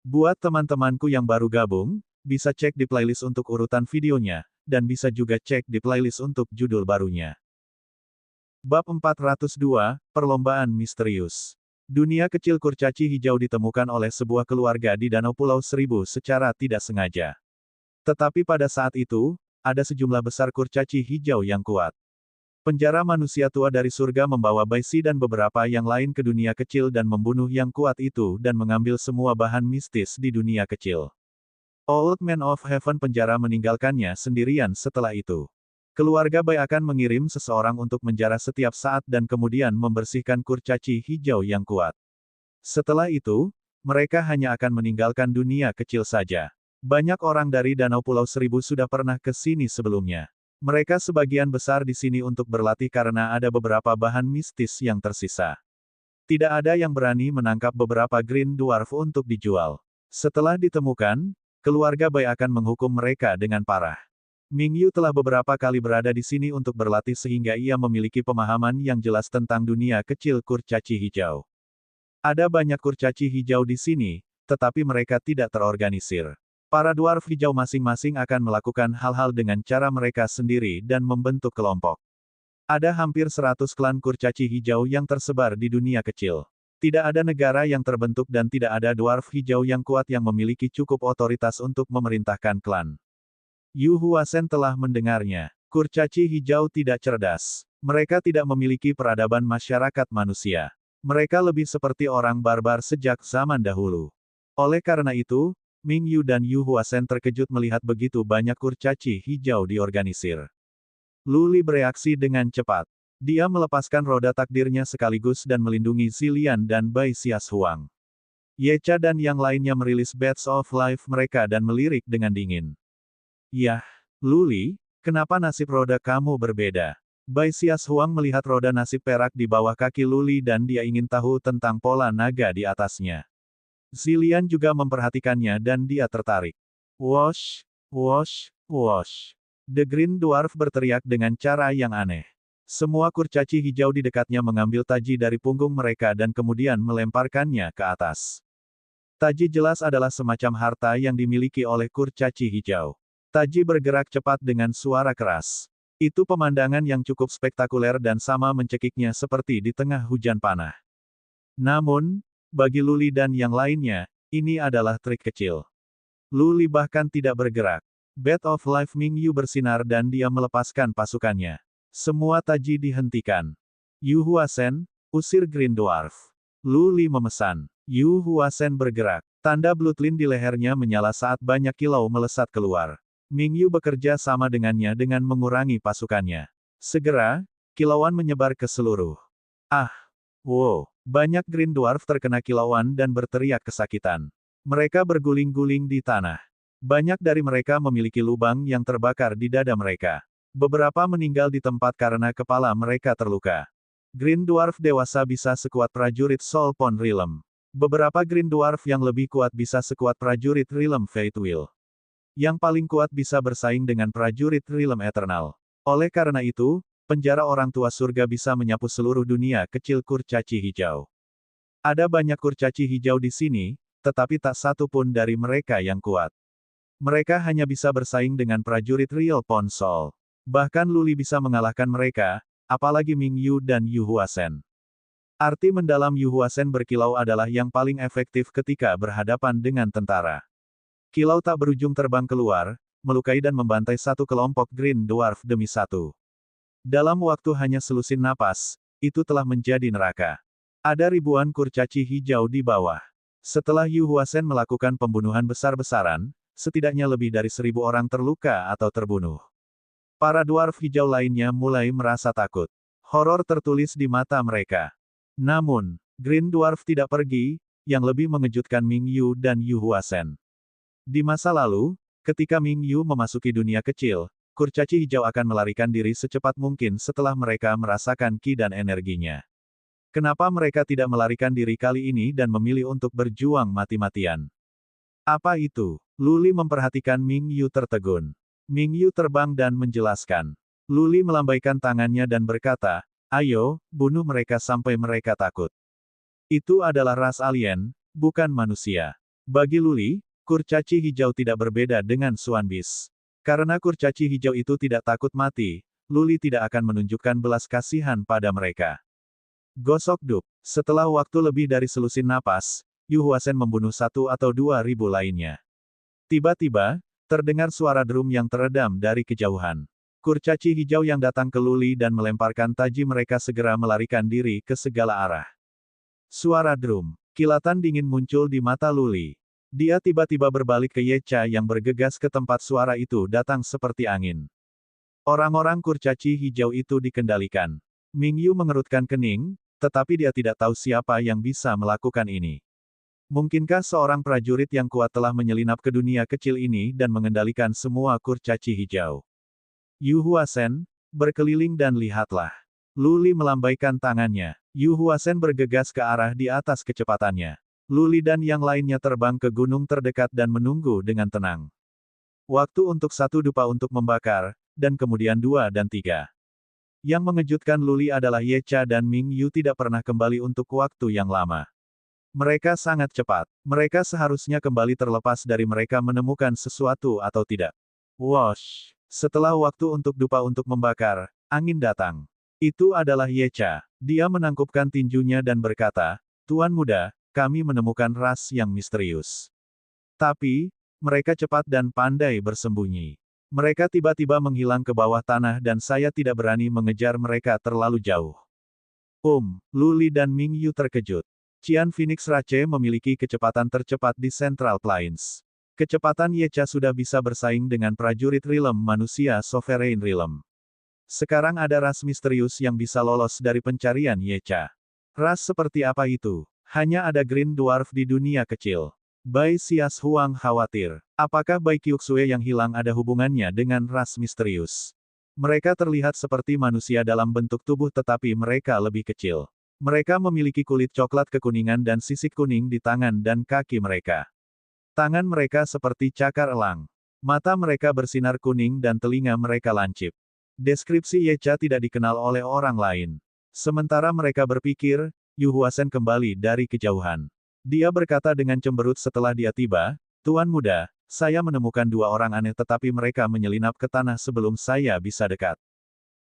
Buat teman-temanku yang baru gabung, bisa cek di playlist untuk urutan videonya, dan bisa juga cek di playlist untuk judul barunya. Bab 402, Perlombaan Misterius. Dunia kecil kurcaci hijau ditemukan oleh sebuah keluarga di Danau Pulau Seribu secara tidak sengaja. Tetapi pada saat itu, ada sejumlah besar kurcaci hijau yang kuat. Penjara manusia tua dari surga membawa Baisi dan beberapa yang lain ke dunia kecil dan membunuh yang kuat itu dan mengambil semua bahan mistis di dunia kecil. Old Man of Heaven penjara meninggalkannya sendirian setelah itu. Keluarga Bai akan mengirim seseorang untuk menjara setiap saat dan kemudian membersihkan kurcaci hijau yang kuat. Setelah itu, mereka hanya akan meninggalkan dunia kecil saja. Banyak orang dari Danau Pulau Seribu sudah pernah ke sini sebelumnya. Mereka sebagian besar di sini untuk berlatih karena ada beberapa bahan mistis yang tersisa. Tidak ada yang berani menangkap beberapa Green Dwarf untuk dijual. Setelah ditemukan, keluarga Bai akan menghukum mereka dengan parah. Ming Yu telah beberapa kali berada di sini untuk berlatih sehingga ia memiliki pemahaman yang jelas tentang dunia kecil kurcaci hijau. Ada banyak kurcaci hijau di sini, tetapi mereka tidak terorganisir. Para dwarf hijau masing-masing akan melakukan hal-hal dengan cara mereka sendiri dan membentuk kelompok. Ada hampir 100 klan kurcaci hijau yang tersebar di dunia kecil. Tidak ada negara yang terbentuk dan tidak ada dwarf hijau yang kuat yang memiliki cukup otoritas untuk memerintahkan klan. Yu Huasen telah mendengarnya. Kurcaci hijau tidak cerdas. Mereka tidak memiliki peradaban masyarakat manusia. Mereka lebih seperti orang barbar sejak zaman dahulu. Oleh karena itu, Ming Yu dan Yu Huasen terkejut melihat begitu banyak kurcaci hijau diorganisir. Lu Li bereaksi dengan cepat. Dia melepaskan roda takdirnya sekaligus dan melindungi Zilian dan Bai Xias Huang. Ye Cha dan yang lainnya merilis Bats of Life mereka dan melirik dengan dingin. Yah, Lu Li, kenapa nasib roda kamu berbeda? Bai Xias Huang melihat roda nasib perak di bawah kaki Lu Li dan dia ingin tahu tentang pola naga di atasnya. Zilian juga memperhatikannya dan dia tertarik. Wosh, wosh, wosh. The Green Dwarf berteriak dengan cara yang aneh. Semua kurcaci hijau di dekatnya mengambil taji dari punggung mereka dan kemudian melemparkannya ke atas. Taji jelas adalah semacam harta yang dimiliki oleh kurcaci hijau. Taji bergerak cepat dengan suara keras. Itu pemandangan yang cukup spektakuler dan sama mencekiknya seperti di tengah hujan panah. Namun, bagi Lu Li dan yang lainnya, ini adalah trik kecil. Lu Li bahkan tidak bergerak. Bat of Life Ming Yu bersinar dan dia melepaskan pasukannya. Semua taji dihentikan. Yu Huasen, usir Green Dwarf. Lu Li memesan. Yu Huasen bergerak. Tanda Bloodline di lehernya menyala saat banyak kilau melesat keluar. Ming Yu bekerja sama dengannya dengan mengurangi pasukannya. Segera, kilauan menyebar ke seluruh. Ah! Wow! Banyak Green Dwarf terkena kilauan dan berteriak kesakitan. Mereka berguling-guling di tanah. Banyak dari mereka memiliki lubang yang terbakar di dada mereka. Beberapa meninggal di tempat karena kepala mereka terluka. Green Dwarf dewasa bisa sekuat prajurit Soul Pond Realm. Beberapa Green Dwarf yang lebih kuat bisa sekuat prajurit Realm Fate Will. Yang paling kuat bisa bersaing dengan prajurit Realm Eternal. Oleh karena itu, penjara orang tua surga bisa menyapu seluruh dunia kecil kurcaci hijau. Ada banyak kurcaci hijau di sini, tetapi tak satu pun dari mereka yang kuat. Mereka hanya bisa bersaing dengan prajurit Real Pond Soul. Bahkan Lu Li bisa mengalahkan mereka, apalagi Ming Yu dan Yu Huasen. Arti mendalam Yu Huasen berkilau adalah yang paling efektif ketika berhadapan dengan tentara. Kilau tak berujung terbang keluar, melukai dan membantai satu kelompok Green Dwarf demi satu. Dalam waktu hanya selusin napas, itu telah menjadi neraka. Ada ribuan kurcaci hijau di bawah. Setelah Yu Huasen melakukan pembunuhan besar-besaran, setidaknya lebih dari 1000 orang terluka atau terbunuh. Para dwarf hijau lainnya mulai merasa takut. Horor tertulis di mata mereka. Namun, Green Dwarf tidak pergi, yang lebih mengejutkan Ming Yu dan Yu Huasen. Di masa lalu, ketika Ming Yu memasuki dunia kecil, kurcaci hijau akan melarikan diri secepat mungkin setelah mereka merasakan ki dan energinya. Kenapa mereka tidak melarikan diri kali ini dan memilih untuk berjuang mati-matian? Apa itu? Lu Li memperhatikan Ming Yu tertegun. Ming Yu terbang dan menjelaskan. Lu Li melambaikan tangannya dan berkata, ayo, bunuh mereka sampai mereka takut. Itu adalah ras alien, bukan manusia. Bagi Luli, kurcaci hijau tidak berbeda dengan Swan Beast. Karena kurcaci hijau itu tidak takut mati, Luli tidak akan menunjukkan belas kasihan pada mereka. Gosok duk. Setelah waktu lebih dari selusin napas, Yu Huasen membunuh 1 atau 2 ribu lainnya. Tiba-tiba, terdengar suara drum yang teredam dari kejauhan. Kurcaci hijau yang datang ke Luli dan melemparkan taji mereka segera melarikan diri ke segala arah. Suara drum. Kilatan dingin muncul di mata Luli. Dia tiba-tiba berbalik ke Yecha yang bergegas ke tempat suara itu datang seperti angin. Orang-orang kurcaci hijau itu dikendalikan. Mingyu mengerutkan kening, tetapi dia tidak tahu siapa yang bisa melakukan ini. Mungkinkah seorang prajurit yang kuat telah menyelinap ke dunia kecil ini dan mengendalikan semua kurcaci hijau? Yu Huasen, berkeliling dan lihatlah. Luli melambaikan tangannya. Yu Huasen bergegas ke arah di atas kecepatannya. Luli dan yang lainnya terbang ke gunung terdekat dan menunggu dengan tenang. Waktu untuk 1 dupa untuk membakar, dan kemudian 2 dan 3. Yang mengejutkan Luli adalah Yecha dan Ming Yu tidak pernah kembali untuk waktu yang lama. Mereka sangat cepat. Mereka seharusnya kembali terlepas dari mereka menemukan sesuatu atau tidak. Wosh! Setelah waktu untuk dupa untuk membakar, angin datang. Itu adalah Yecha. Dia menangkupkan tinjunya dan berkata, "Tuan muda, kami menemukan ras yang misterius. Tapi, mereka cepat dan pandai bersembunyi. Mereka tiba-tiba menghilang ke bawah tanah dan saya tidak berani mengejar mereka terlalu jauh." Luli dan Ming Yu terkejut. Qian Phoenix Rache memiliki kecepatan tercepat di Central Plains. Kecepatan Yecha sudah bisa bersaing dengan prajurit Realm manusia Sovereign Realm. Sekarang ada ras misterius yang bisa lolos dari pencarian Yecha. Ras seperti apa itu? Hanya ada Green Dwarf di dunia kecil. Bai Xias Huang khawatir. Apakah Bai Qiuxue yang hilang ada hubungannya dengan ras misterius? Mereka terlihat seperti manusia dalam bentuk tubuh tetapi mereka lebih kecil. Mereka memiliki kulit coklat kekuningan dan sisik kuning di tangan dan kaki mereka. Tangan mereka seperti cakar elang. Mata mereka bersinar kuning dan telinga mereka lancip. Deskripsi Yecha tidak dikenal oleh orang lain. Sementara mereka berpikir, Yu Huasen kembali dari kejauhan. Dia berkata dengan cemberut setelah dia tiba, "Tuan muda, saya menemukan 2 orang aneh tetapi mereka menyelinap ke tanah sebelum saya bisa dekat.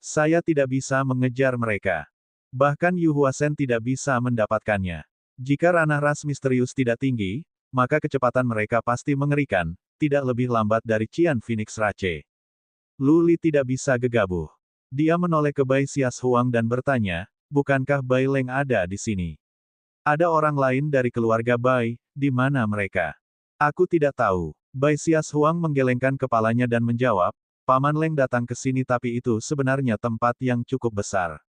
Saya tidak bisa mengejar mereka. Bahkan Yu Huasen tidak bisa mendapatkannya. Jika ranah ras misterius tidak tinggi, maka kecepatan mereka pasti mengerikan, tidak lebih lambat dari Qian Phoenix Rache." Luli tidak bisa gegabah. Dia menoleh ke Bai Xias Huang dan bertanya, "Bukankah Bai Leng ada di sini? Ada orang lain dari keluarga Bai, di mana mereka?" "Aku tidak tahu." Bai Xias Huang menggelengkan kepalanya dan menjawab, "Paman Leng datang ke sini tapi itu sebenarnya tempat yang cukup besar.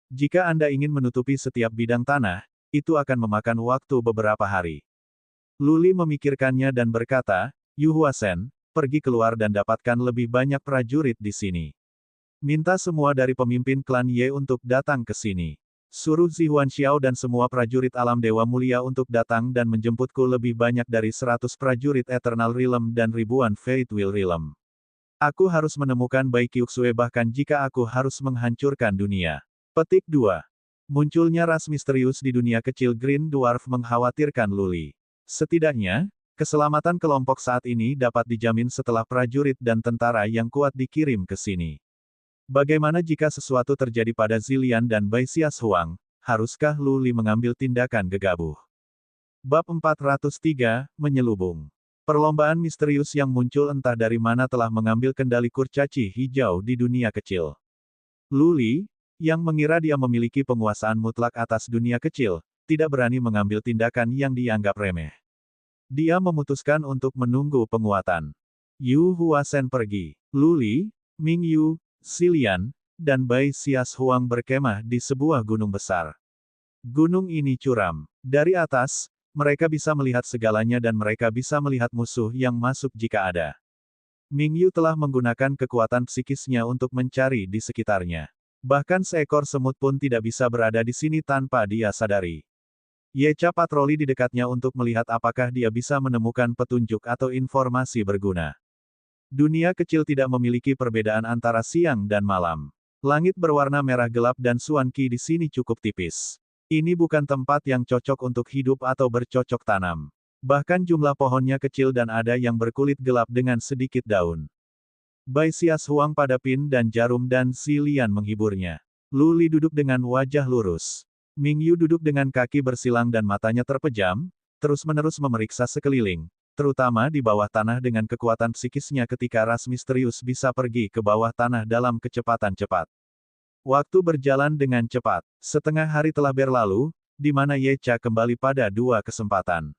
Jika Anda ingin menutupi setiap bidang tanah, itu akan memakan waktu beberapa hari." Luli memikirkannya dan berkata, "Yu Huasen, pergi keluar dan dapatkan lebih banyak prajurit di sini. Minta semua dari pemimpin klan Ye untuk datang ke sini. Suruh Zihuan Xiao dan semua prajurit alam Dewa Mulia untuk datang dan menjemputku lebih banyak dari 100 prajurit Eternal Realm dan ribuan Fatewheel Realm. Aku harus menemukan Bai Qiuxue bahkan jika aku harus menghancurkan dunia." Petik 2. Munculnya ras misterius di dunia kecil Green Dwarf mengkhawatirkan Luli. Setidaknya, keselamatan kelompok saat ini dapat dijamin setelah prajurit dan tentara yang kuat dikirim ke sini. Bagaimana jika sesuatu terjadi pada Zilian dan Bai Xias Huang, haruskah Luli mengambil tindakan gegabah? Bab 403, Menyelubung. Perlombaan misterius yang muncul entah dari mana telah mengambil kendali kurcaci hijau di dunia kecil. Luli, yang mengira dia memiliki penguasaan mutlak atas dunia kecil, tidak berani mengambil tindakan yang dianggap remeh. Dia memutuskan untuk menunggu penguatan. Yu Huasen pergi. Luli, Ming Yu, Zilian, dan Bai Xias Huang berkemah di sebuah gunung besar. Gunung ini curam. Dari atas, mereka bisa melihat segalanya dan mereka bisa melihat musuh yang masuk jika ada. Ming Yu telah menggunakan kekuatan psikisnya untuk mencari di sekitarnya. Bahkan seekor semut pun tidak bisa berada di sini tanpa dia sadari. Yecha patroli di dekatnya untuk melihat apakah dia bisa menemukan petunjuk atau informasi berguna. Dunia kecil tidak memiliki perbedaan antara siang dan malam. Langit berwarna merah gelap dan Suan Qi di sini cukup tipis. Ini bukan tempat yang cocok untuk hidup atau bercocok tanam. Bahkan jumlah pohonnya kecil dan ada yang berkulit gelap dengan sedikit daun. Bai Xias Huang pada pin dan jarum dan Zilian menghiburnya. Lu Li duduk dengan wajah lurus. Ming Yu duduk dengan kaki bersilang dan matanya terpejam, terus-menerus memeriksa sekeliling, terutama di bawah tanah dengan kekuatan psikisnya ketika ras misterius bisa pergi ke bawah tanah dalam kecepatan cepat. Waktu berjalan dengan cepat. Setengah hari telah berlalu, di mana Ye Cha kembali pada dua kesempatan.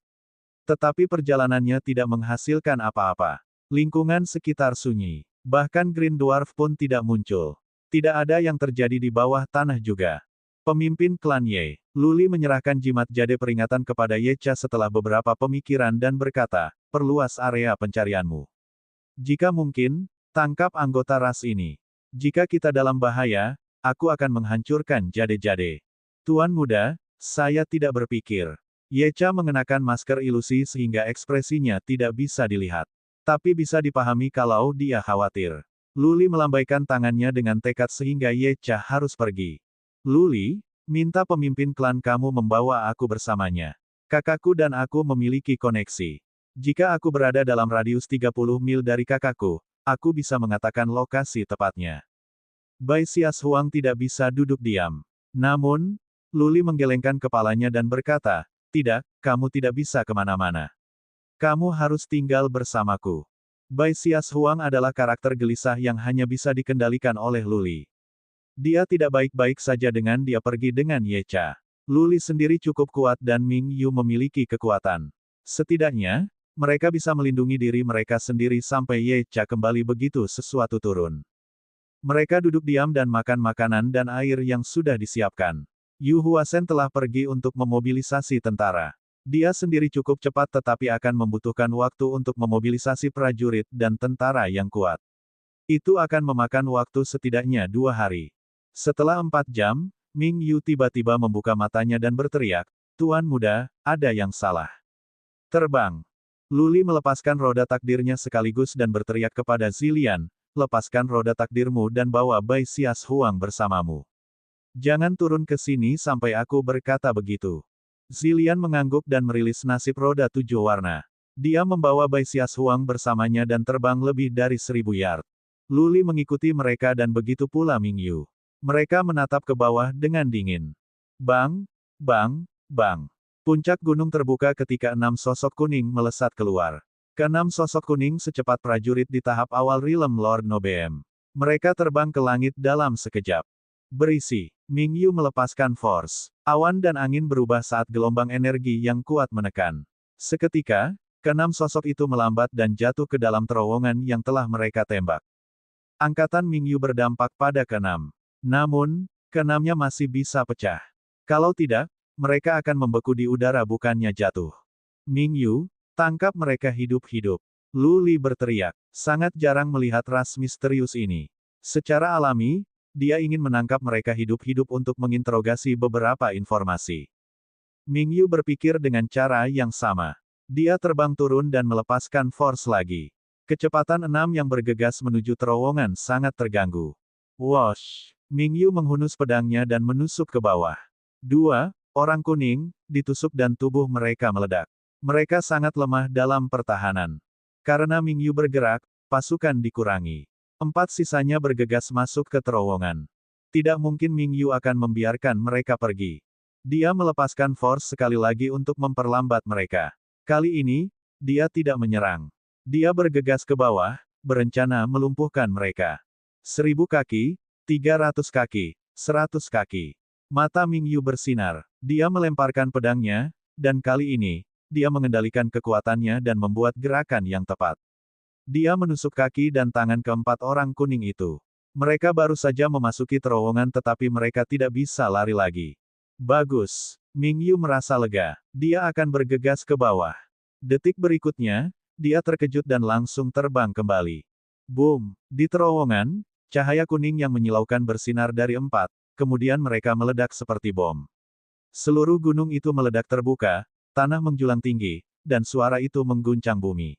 Tetapi perjalanannya tidak menghasilkan apa-apa. Lingkungan sekitar sunyi. Bahkan Green Dwarf pun tidak muncul. Tidak ada yang terjadi di bawah tanah juga. Pemimpin klan Ye, Lu Li menyerahkan jimat jade peringatan kepada Ye Cha setelah beberapa pemikiran dan berkata, perluas area pencarianmu. Jika mungkin, tangkap anggota ras ini. Jika kita dalam bahaya, aku akan menghancurkan jade-jade. Tuan muda, saya tidak berpikir. Ye Cha mengenakan masker ilusi sehingga ekspresinya tidak bisa dilihat. Tapi bisa dipahami kalau dia khawatir. Lu Li melambaikan tangannya dengan tekad sehingga Ye Cha harus pergi. Lu Li, minta pemimpin klan kamu membawa aku bersamanya. Kakakku dan aku memiliki koneksi. Jika aku berada dalam radius 30 mil dari kakakku, aku bisa mengatakan lokasi tepatnya. Bai Xias Huang tidak bisa duduk diam. Namun, Lu Li menggelengkan kepalanya dan berkata, tidak, kamu tidak bisa kemana-mana. Kamu harus tinggal bersamaku. Bai Xias Huang adalah karakter gelisah yang hanya bisa dikendalikan oleh Lu Li. Dia tidak baik-baik saja dengan dia pergi dengan Ye Cha. Lu Li sendiri cukup kuat dan Ming Yu memiliki kekuatan. Setidaknya, mereka bisa melindungi diri mereka sendiri sampai Ye Cha kembali begitu sesuatu turun. Mereka duduk diam dan makan makanan dan air yang sudah disiapkan. Yu Huasen telah pergi untuk memobilisasi tentara. Dia sendiri cukup cepat tetapi akan membutuhkan waktu untuk memobilisasi prajurit dan tentara yang kuat. Itu akan memakan waktu setidaknya 2 hari. Setelah 4 jam, Ming Yu tiba-tiba membuka matanya dan berteriak, Tuan muda, ada yang salah. Terbang. Lu Li melepaskan roda takdirnya sekaligus dan berteriak kepada Zilian, lepaskan roda takdirmu dan bawa Bai Xias Huang bersamamu. Jangan turun ke sini sampai aku berkata begitu. Zilian mengangguk dan merilis nasib roda 7 warna. Dia membawa Bai Xias Huang bersamanya dan terbang lebih dari 1000 yard. Lu Li mengikuti mereka dan begitu pula Ming Yu. Mereka menatap ke bawah dengan dingin. Bang, bang, bang. Puncak gunung terbuka ketika 6 sosok kuning melesat keluar. Ke-6 sosok kuning secepat prajurit di tahap awal Realm Lord Nobeem. Mereka terbang ke langit dalam sekejap. Berisi. Ming Yu melepaskan force. Awan dan angin berubah saat gelombang energi yang kuat menekan. Seketika, ke-6 sosok itu melambat dan jatuh ke dalam terowongan yang telah mereka tembak. Angkatan Ming Yu berdampak pada ke-6. Namun, ke-6-nya masih bisa pecah. Kalau tidak, mereka akan membeku di udara bukannya jatuh. Ming Yu, tangkap mereka hidup-hidup. Lu Li berteriak. Sangat jarang melihat ras misterius ini. Secara alami, dia ingin menangkap mereka hidup-hidup untuk menginterogasi beberapa informasi. Ming Yu berpikir dengan cara yang sama. Dia terbang turun dan melepaskan force lagi. Kecepatan 6 yang bergegas menuju terowongan sangat terganggu. Wosh! Ming Yu menghunus pedangnya dan menusuk ke bawah. 2 orang kuning ditusuk dan tubuh mereka meledak. Mereka sangat lemah dalam pertahanan. Karena Ming Yu bergerak, pasukan dikurangi. 4 sisanya bergegas masuk ke terowongan. Tidak mungkin Ming Yu akan membiarkan mereka pergi. Dia melepaskan force sekali lagi untuk memperlambat mereka. Kali ini, dia tidak menyerang. Dia bergegas ke bawah, berencana melumpuhkan mereka. 1000 kaki, 300 kaki, 100 kaki. Mata Ming Yu bersinar. Dia melemparkan pedangnya, dan kali ini, dia mengendalikan kekuatannya dan membuat gerakan yang tepat. Dia menusuk kaki dan tangan ke-4 orang kuning itu. Mereka baru saja memasuki terowongan tetapi mereka tidak bisa lari lagi. Bagus. Ming Yu merasa lega. Dia akan bergegas ke bawah. Detik berikutnya, dia terkejut dan langsung terbang kembali. Boom! Di terowongan, cahaya kuning yang menyilaukan bersinar dari 4, kemudian mereka meledak seperti bom. Seluruh gunung itu meledak terbuka, tanah menjulang tinggi, dan suara itu mengguncang bumi.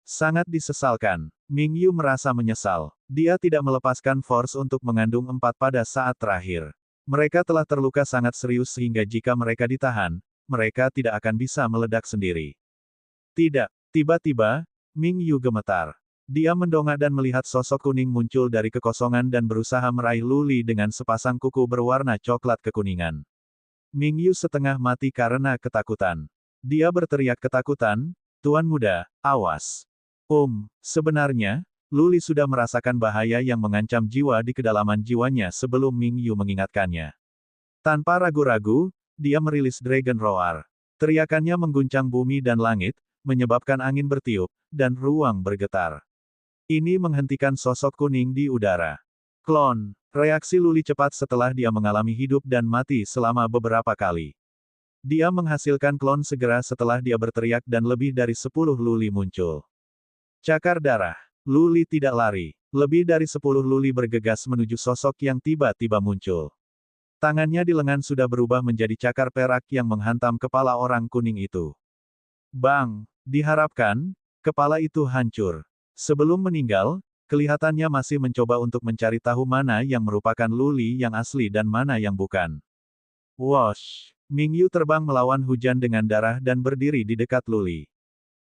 Sangat disesalkan. Ming Yu merasa menyesal. Dia tidak melepaskan force untuk mengandung 4 pada saat terakhir. Mereka telah terluka sangat serius sehingga jika mereka ditahan, mereka tidak akan bisa meledak sendiri. Tidak. Tiba-tiba, Ming Yu gemetar. Dia mendongak dan melihat sosok kuning muncul dari kekosongan dan berusaha meraih Luli dengan sepasang kuku berwarna coklat kekuningan. Ming Yu setengah mati karena ketakutan. Dia berteriak ketakutan, "Tuan muda, awas." Sebenarnya, Luli sudah merasakan bahaya yang mengancam jiwa di kedalaman jiwanya sebelum Ming Yu mengingatkannya. Tanpa ragu-ragu, dia merilis Dragon Roar. Teriakannya mengguncang bumi dan langit, menyebabkan angin bertiup, dan ruang bergetar. Ini menghentikan sosok kuning di udara. Klon. Reaksi Luli cepat setelah dia mengalami hidup dan mati selama beberapa kali. Dia menghasilkan klon segera setelah dia berteriak dan lebih dari 10 Luli muncul. Cakar darah. Luli tidak lari. Lebih dari 10 Luli bergegas menuju sosok yang tiba-tiba muncul. Tangannya di lengan sudah berubah menjadi cakar perak yang menghantam kepala orang kuning itu. Bang! Diharapkan, kepala itu hancur. Sebelum meninggal, kelihatannya masih mencoba untuk mencari tahu mana yang merupakan Luli yang asli dan mana yang bukan. Wosh! Ming Yu terbang melawan hujan dengan darah dan berdiri di dekat Luli.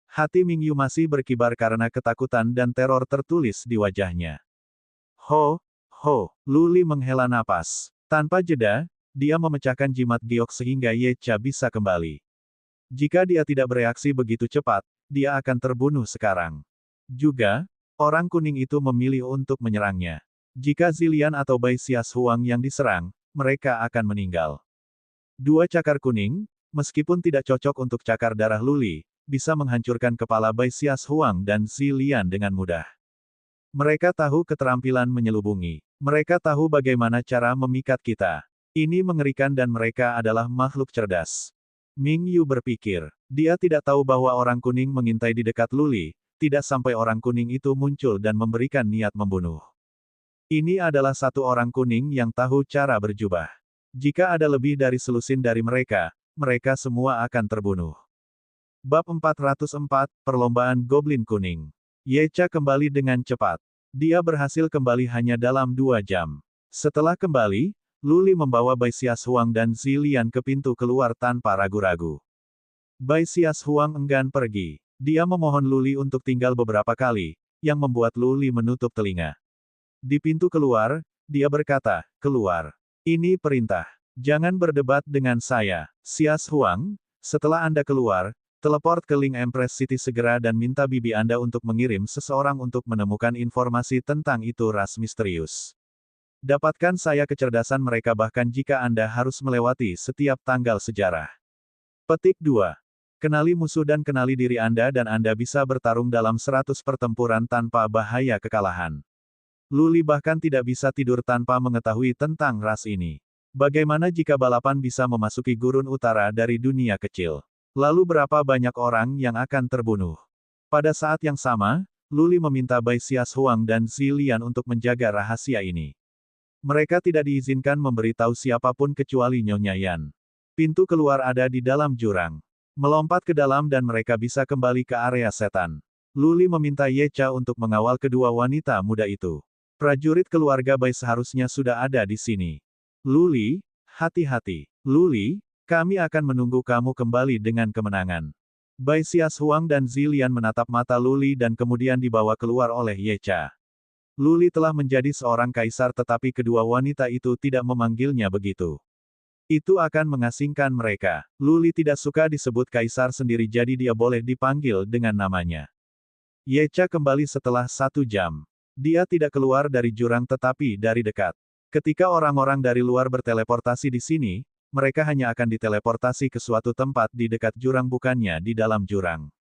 Hati Ming Yu masih berkibar karena ketakutan dan teror tertulis di wajahnya. Ho! Luli menghela napas. Tanpa jeda, dia memecahkan jimat giok sehingga Ye Cha bisa kembali. Jika dia tidak bereaksi begitu cepat, dia akan terbunuh sekarang. Juga, orang kuning itu memilih untuk menyerangnya. Jika Zilian atau Bai Xias Huang yang diserang, mereka akan meninggal. Dua cakar kuning, meskipun tidak cocok untuk cakar darah Luli, bisa menghancurkan kepala Bai Xias Huang dan Zilian dengan mudah. Mereka tahu keterampilan menyelubungi. Mereka tahu bagaimana cara memikat kita. Ini mengerikan dan mereka adalah makhluk cerdas. Ming Yu berpikir. Dia tidak tahu bahwa orang kuning mengintai di dekat Luli, tidak sampai orang kuning itu muncul dan memberikan niat membunuh. Ini adalah satu orang kuning yang tahu cara berjubah. Jika ada lebih dari selusin dari mereka, mereka semua akan terbunuh. Bab 404, Perlombaan Goblin Kuning. Ye Cha kembali dengan cepat. Dia berhasil kembali hanya dalam 2 jam. Setelah kembali, Luli membawa Bai Xias Huang dan Zilian ke pintu keluar tanpa ragu-ragu. Bai Xias Huang enggan pergi. Dia memohon Luli untuk tinggal beberapa kali, yang membuat Luli menutup telinga. Di pintu keluar, dia berkata, "Keluar. Ini perintah. Jangan berdebat dengan saya, Xias Huang. Setelah Anda keluar, teleport ke Link Empress City segera dan minta bibi Anda untuk mengirim seseorang untuk menemukan informasi tentang itu ras misterius. Dapatkan saya kecerdasan mereka bahkan jika Anda harus melewati setiap tanggal sejarah." Petik 2. Kenali musuh dan kenali diri Anda dan Anda bisa bertarung dalam 100 pertempuran tanpa bahaya kekalahan. Luli bahkan tidak bisa tidur tanpa mengetahui tentang ras ini. Bagaimana jika balapan bisa memasuki gurun utara dari dunia kecil? Lalu berapa banyak orang yang akan terbunuh? Pada saat yang sama, Luli meminta Bai Xias Huang dan Zilian untuk menjaga rahasia ini. Mereka tidak diizinkan memberitahu siapapun kecuali Nyonya Yan. Pintu keluar ada di dalam jurang. Melompat ke dalam dan mereka bisa kembali ke area setan. Luli meminta Ye Cha untuk mengawal kedua wanita muda itu. Prajurit keluarga Bai seharusnya sudah ada di sini. Luli, hati-hati. Luli, kami akan menunggu kamu kembali dengan kemenangan. Bai Xias Huang dan Zilian menatap mata Luli dan kemudian dibawa keluar oleh Ye Cha. Luli telah menjadi seorang kaisar tetapi kedua wanita itu tidak memanggilnya begitu. Itu akan mengasingkan mereka. Luli tidak suka disebut kaisar sendiri jadi dia boleh dipanggil dengan namanya. Ye Cha kembali setelah 1 jam. Dia tidak keluar dari jurang tetapi dari dekat. Ketika orang-orang dari luar berteleportasi di sini, mereka hanya akan diteleportasi ke suatu tempat di dekat jurang bukannya di dalam jurang.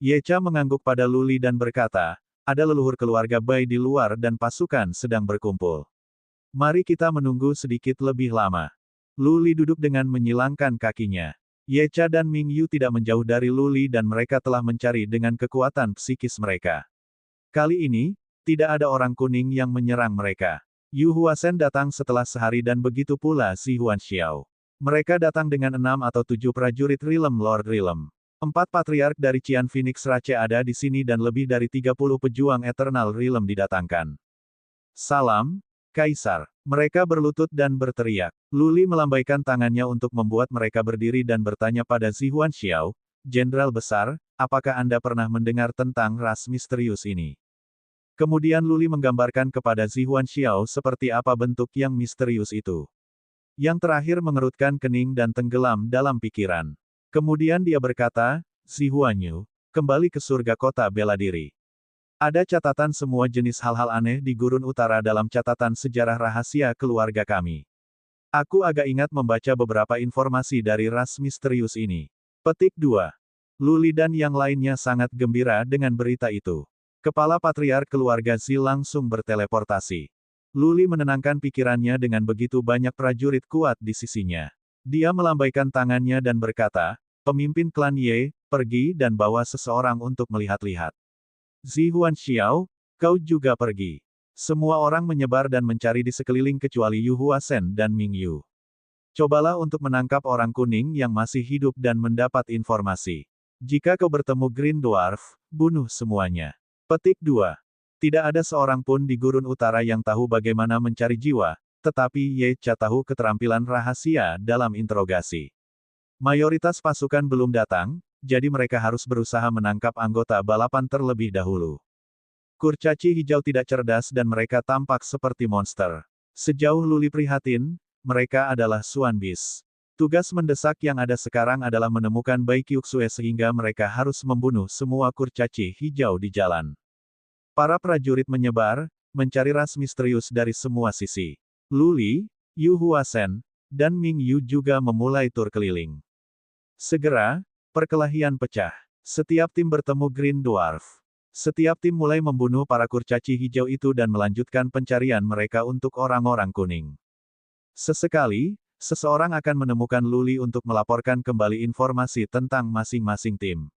Ye Cha mengangguk pada Luli dan berkata, "Ada leluhur keluarga Bai di luar dan pasukan sedang berkumpul. Mari kita menunggu sedikit lebih lama." Luli duduk dengan menyilangkan kakinya. Ye Cha dan Ming Yu tidak menjauh dari Luli dan mereka telah mencari dengan kekuatan psikis mereka. Kali ini, tidak ada orang kuning yang menyerang mereka. Yu Huasen datang setelah sehari dan begitu pula Si Huan Xiao. Mereka datang dengan 6 atau 7 prajurit Realm Lord Realm. 4 patriark dari Qian Phoenix Rache ada di sini dan lebih dari 30 pejuang Eternal Realm didatangkan. "Salam, Kaisar." Mereka berlutut dan berteriak. Luli melambaikan tangannya untuk membuat mereka berdiri dan bertanya pada Si Huan Xiao, Jenderal Besar, apakah Anda pernah mendengar tentang ras misterius ini? Kemudian Luli menggambarkan kepada Zihuan Xiao seperti apa bentuk yang misterius itu. Yang terakhir mengerutkan kening dan tenggelam dalam pikiran. Kemudian dia berkata, Zihuanyu, kembali ke surga kota bela diri. Ada catatan semua jenis hal-hal aneh di Gurun Utara dalam catatan sejarah rahasia keluarga kami. Aku agak ingat membaca beberapa informasi dari ras misterius ini. Petik 2. Luli dan yang lainnya sangat gembira dengan berita itu. Kepala Patriark keluarga Zi langsung berteleportasi. Luli menenangkan pikirannya dengan begitu banyak prajurit kuat di sisinya. Dia melambaikan tangannya dan berkata, pemimpin klan Ye, pergi dan bawa seseorang untuk melihat-lihat. Zihuan Xiao, kau juga pergi. Semua orang menyebar dan mencari di sekeliling kecuali Yu Huasen dan Ming Yu. Cobalah untuk menangkap orang kuning yang masih hidup dan mendapat informasi. Jika kau bertemu Green Dwarf, bunuh semuanya. Petik 2. Tidak ada seorang pun di Gurun Utara yang tahu bagaimana mencari jiwa, tetapi Ye Cha tahu keterampilan rahasia dalam interogasi. Mayoritas pasukan belum datang, jadi mereka harus berusaha menangkap anggota balapan terlebih dahulu. Kurcaci hijau tidak cerdas dan mereka tampak seperti monster. Sejauh Luli prihatin, mereka adalah Swan Beast. Tugas mendesak yang ada sekarang adalah menemukan Bai Qiuxue sehingga mereka harus membunuh semua kurcaci hijau di jalan. Para prajurit menyebar, mencari ras misterius dari semua sisi. Luli, Yu Huasen, dan Ming Yu juga memulai tur keliling. Segera, perkelahian pecah. Setiap tim bertemu Green Dwarf. Setiap tim mulai membunuh para kurcaci hijau itu dan melanjutkan pencarian mereka untuk orang-orang kuning. Sesekali, seseorang akan menemukan Luli untuk melaporkan kembali informasi tentang masing-masing tim.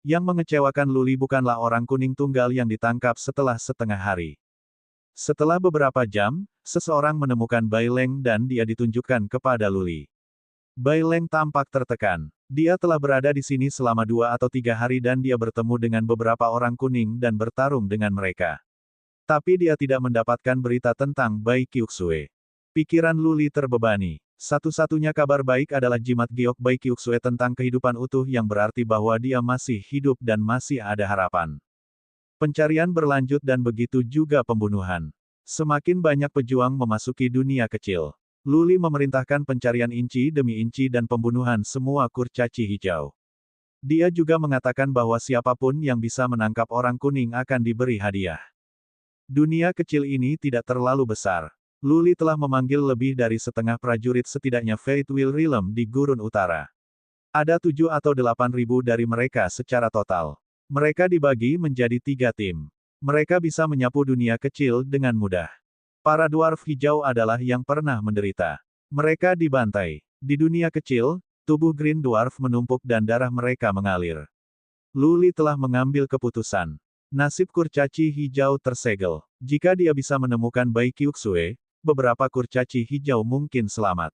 Yang mengecewakan Luli bukanlah orang kuning tunggal yang ditangkap setelah setengah hari. Setelah beberapa jam, seseorang menemukan Bai Leng dan dia ditunjukkan kepada Luli. Bai Leng tampak tertekan. Dia telah berada di sini selama 2 atau 3 hari dan dia bertemu dengan beberapa orang kuning dan bertarung dengan mereka. Tapi dia tidak mendapatkan berita tentang Bai Qiuxue. Pikiran Luli terbebani. Satu-satunya kabar baik adalah jimat giok Bai Qiuxue tentang kehidupan utuh yang berarti bahwa dia masih hidup dan masih ada harapan. Pencarian berlanjut dan begitu juga pembunuhan. Semakin banyak pejuang memasuki dunia kecil. Luli memerintahkan pencarian inci demi inci dan pembunuhan semua kurcaci hijau. Dia juga mengatakan bahwa siapapun yang bisa menangkap orang kuning akan diberi hadiah. Dunia kecil ini tidak terlalu besar. Luli telah memanggil lebih dari setengah prajurit setidaknya Fate Will Realm di Gurun Utara. Ada 7 atau 8 ribu dari mereka secara total. Mereka dibagi menjadi 3 tim. Mereka bisa menyapu dunia kecil dengan mudah. Para dwarf hijau adalah yang pernah menderita. Mereka dibantai. Di dunia kecil, tubuh Green Dwarf menumpuk dan darah mereka mengalir. Luli telah mengambil keputusan. Nasib kurcaci hijau tersegel. Jika dia bisa menemukan Bai Qiuxue, beberapa kurcaci hijau mungkin selamat.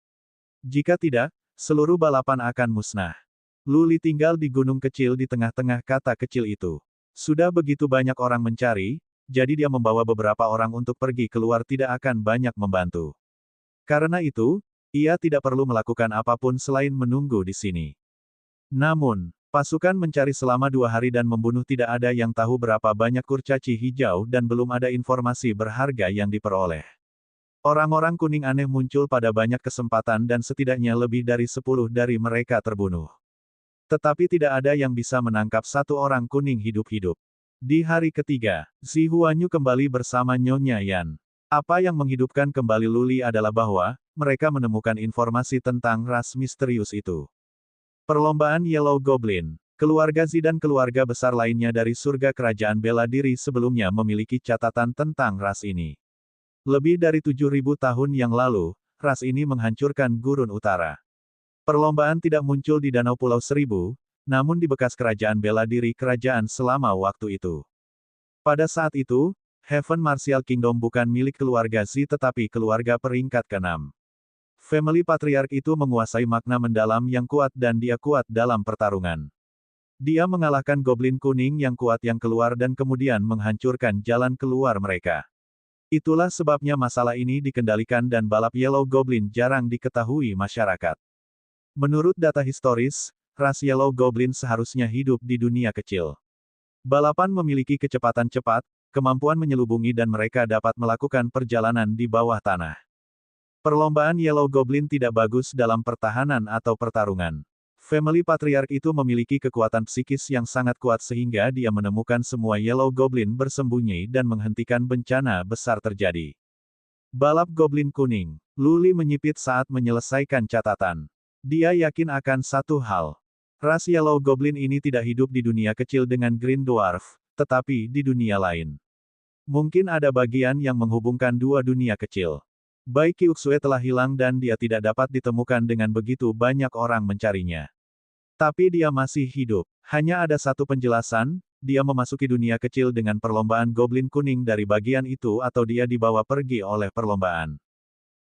Jika tidak, seluruh balapan akan musnah. Luli tinggal di gunung kecil di tengah-tengah kata kecil itu. Sudah begitu banyak orang mencari, jadi dia membawa beberapa orang untuk pergi keluar tidak akan banyak membantu. Karena itu, ia tidak perlu melakukan apapun selain menunggu di sini. Namun, pasukan mencari selama 2 hari dan membunuh tidak ada yang tahu berapa banyak kurcaci hijau dan belum ada informasi berharga yang diperoleh. Orang-orang kuning aneh muncul pada banyak kesempatan dan setidaknya lebih dari 10 dari mereka terbunuh. Tetapi tidak ada yang bisa menangkap satu orang kuning hidup-hidup. Di hari ketiga, Zihuanyu kembali bersama Nyonya Yan. Apa yang menghidupkan kembali Luli adalah bahwa, mereka menemukan informasi tentang ras misterius itu. Perlombaan Yellow Goblin. Keluarga Zi dan keluarga besar lainnya dari surga kerajaan bela diri sebelumnya memiliki catatan tentang ras ini. Lebih dari 7.000 tahun yang lalu, ras ini menghancurkan Gurun Utara. Perlombaan tidak muncul di Danau Pulau Seribu, namun di bekas kerajaan bela diri kerajaan selama waktu itu. Pada saat itu, Heaven Martial Kingdom bukan milik keluarga Zi tetapi keluarga peringkat ke-6. Family Patriarch itu menguasai makna mendalam yang kuat dan dia kuat dalam pertarungan. Dia mengalahkan Goblin Kuning yang kuat yang keluar dan kemudian menghancurkan jalan keluar mereka. Itulah sebabnya masalah ini dikendalikan dan balap Yellow Goblin jarang diketahui masyarakat. Menurut data historis, ras Yellow Goblin seharusnya hidup di dunia kecil. Balapan memiliki kecepatan cepat, kemampuan menyelubungi dan mereka dapat melakukan perjalanan di bawah tanah. Perlombaan Yellow Goblin tidak bagus dalam pertahanan atau pertarungan. Family Patriarch itu memiliki kekuatan psikis yang sangat kuat sehingga dia menemukan semua Yellow Goblin bersembunyi dan menghentikan bencana besar terjadi. Balap Goblin Kuning. Luli menyipit saat menyelesaikan catatan. Dia yakin akan satu hal. Ras Yellow Goblin ini tidak hidup di dunia kecil dengan Green Dwarf, tetapi di dunia lain. Mungkin ada bagian yang menghubungkan dua dunia kecil. Bai Qiuxue telah hilang dan dia tidak dapat ditemukan dengan begitu banyak orang mencarinya. Tapi dia masih hidup. Hanya ada satu penjelasan, dia memasuki dunia kecil dengan perlombaan Goblin Kuning dari bagian itu atau dia dibawa pergi oleh perlombaan.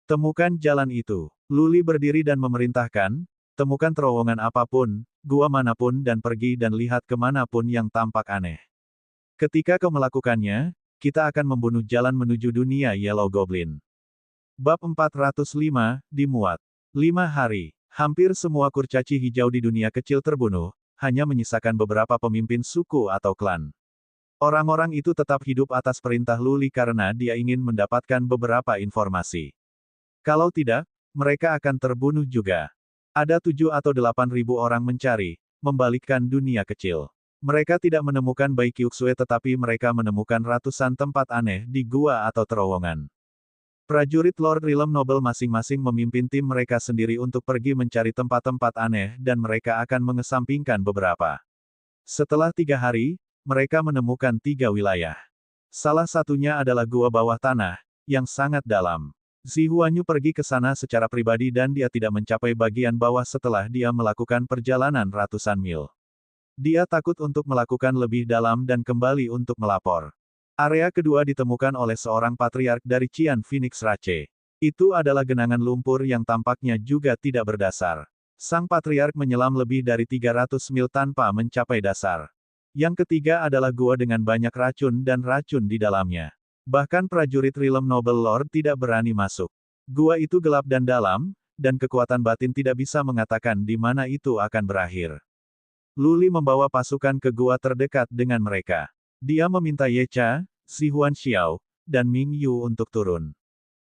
Temukan jalan itu. Luli berdiri dan memerintahkan, temukan terowongan apapun, gua manapun dan pergi dan lihat kemanapun yang tampak aneh. Ketika kau melakukannya, kita akan membunuh jalan menuju dunia Yellow Goblin. Bab 405, dimuat. 5 hari. Hampir semua kurcaci hijau di dunia kecil terbunuh, hanya menyisakan beberapa pemimpin suku atau klan. Orang-orang itu tetap hidup atas perintah Luli karena dia ingin mendapatkan beberapa informasi. Kalau tidak, mereka akan terbunuh juga. Ada 7 atau 8 ribu orang mencari, membalikkan dunia kecil. Mereka tidak menemukan Bai Qiuxue tetapi mereka menemukan ratusan tempat aneh di gua atau terowongan. Prajurit Lord Realm Noble masing-masing memimpin tim mereka sendiri untuk pergi mencari tempat-tempat aneh dan mereka akan mengesampingkan beberapa. Setelah 3 hari, mereka menemukan 3 wilayah. Salah satunya adalah gua bawah tanah, yang sangat dalam. Zi Huanyu pergi ke sana secara pribadi dan dia tidak mencapai bagian bawah setelah dia melakukan perjalanan ratusan mil. Dia takut untuk melakukan lebih dalam dan kembali untuk melapor. Area kedua ditemukan oleh seorang patriark dari Qian Phoenix Rache. Itu adalah genangan lumpur yang tampaknya juga tidak berdasar. Sang patriark menyelam lebih dari 300 mil tanpa mencapai dasar. Yang ketiga adalah gua dengan banyak racun dan racun di dalamnya. Bahkan prajurit Realm Noble Lord tidak berani masuk. Gua itu gelap dan dalam, dan kekuatan batin tidak bisa mengatakan di mana itu akan berakhir. Luli membawa pasukan ke gua terdekat dengan mereka. Dia meminta Ye Cha, Zi Huanxiao, dan Ming Yu untuk turun.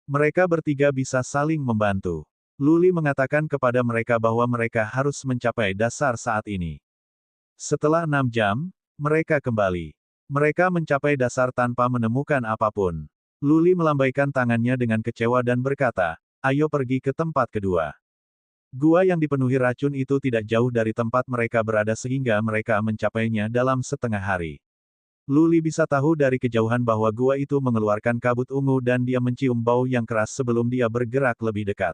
Mereka bertiga bisa saling membantu. Luli mengatakan kepada mereka bahwa mereka harus mencapai dasar saat ini. Setelah 6 jam, mereka kembali. Mereka mencapai dasar tanpa menemukan apapun. Luli melambaikan tangannya dengan kecewa dan berkata, ayo pergi ke tempat kedua. Gua yang dipenuhi racun itu tidak jauh dari tempat mereka berada sehingga mereka mencapainya dalam setengah hari. Luli bisa tahu dari kejauhan bahwa gua itu mengeluarkan kabut ungu dan dia mencium bau yang keras sebelum dia bergerak lebih dekat.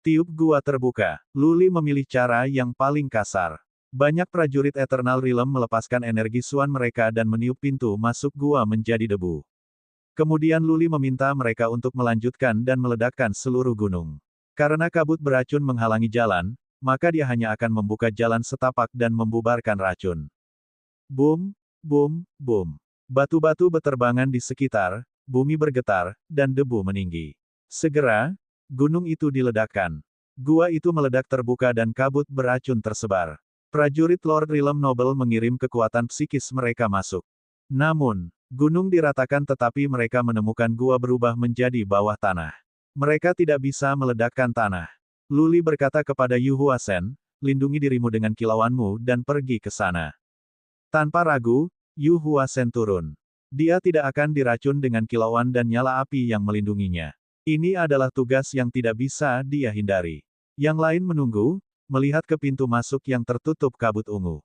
Tiup gua terbuka. Luli memilih cara yang paling kasar. Banyak prajurit Eternal Realm melepaskan energi suan mereka dan meniup pintu masuk gua menjadi debu. Kemudian Luli meminta mereka untuk melanjutkan dan meledakkan seluruh gunung. Karena kabut beracun menghalangi jalan, maka dia hanya akan membuka jalan setapak dan membubarkan racun. Boom! Boom, boom. Batu-batu beterbangan di sekitar, bumi bergetar, dan debu meninggi. Segera, gunung itu diledakkan. Gua itu meledak terbuka dan kabut beracun tersebar. Prajurit Lord Realm Noble mengirim kekuatan psikis mereka masuk. Namun, gunung diratakan tetapi mereka menemukan gua berubah menjadi bawah tanah. Mereka tidak bisa meledakkan tanah. Luli berkata kepada Yu Huasen, lindungi dirimu dengan kilauanmu dan pergi ke sana. Tanpa ragu, Yu Huasen turun. Dia tidak akan diracun dengan kilauan dan nyala api yang melindunginya. Ini adalah tugas yang tidak bisa dia hindari. Yang lain menunggu, melihat ke pintu masuk yang tertutup kabut ungu.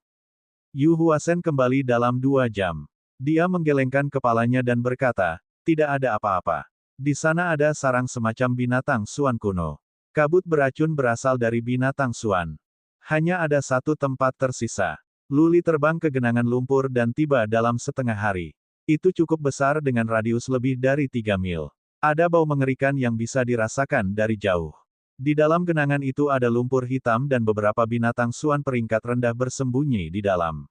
Yu Huasen kembali dalam 2 jam. Dia menggelengkan kepalanya dan berkata, tidak ada apa-apa. Di sana ada sarang semacam binatang suan kuno. Kabut beracun berasal dari binatang suan. Hanya ada satu tempat tersisa. Luli terbang ke genangan lumpur dan tiba dalam setengah hari. Itu cukup besar dengan radius lebih dari 3 mil. Ada bau mengerikan yang bisa dirasakan dari jauh. Di dalam genangan itu ada lumpur hitam dan beberapa binatang suan peringkat rendah bersembunyi di dalam.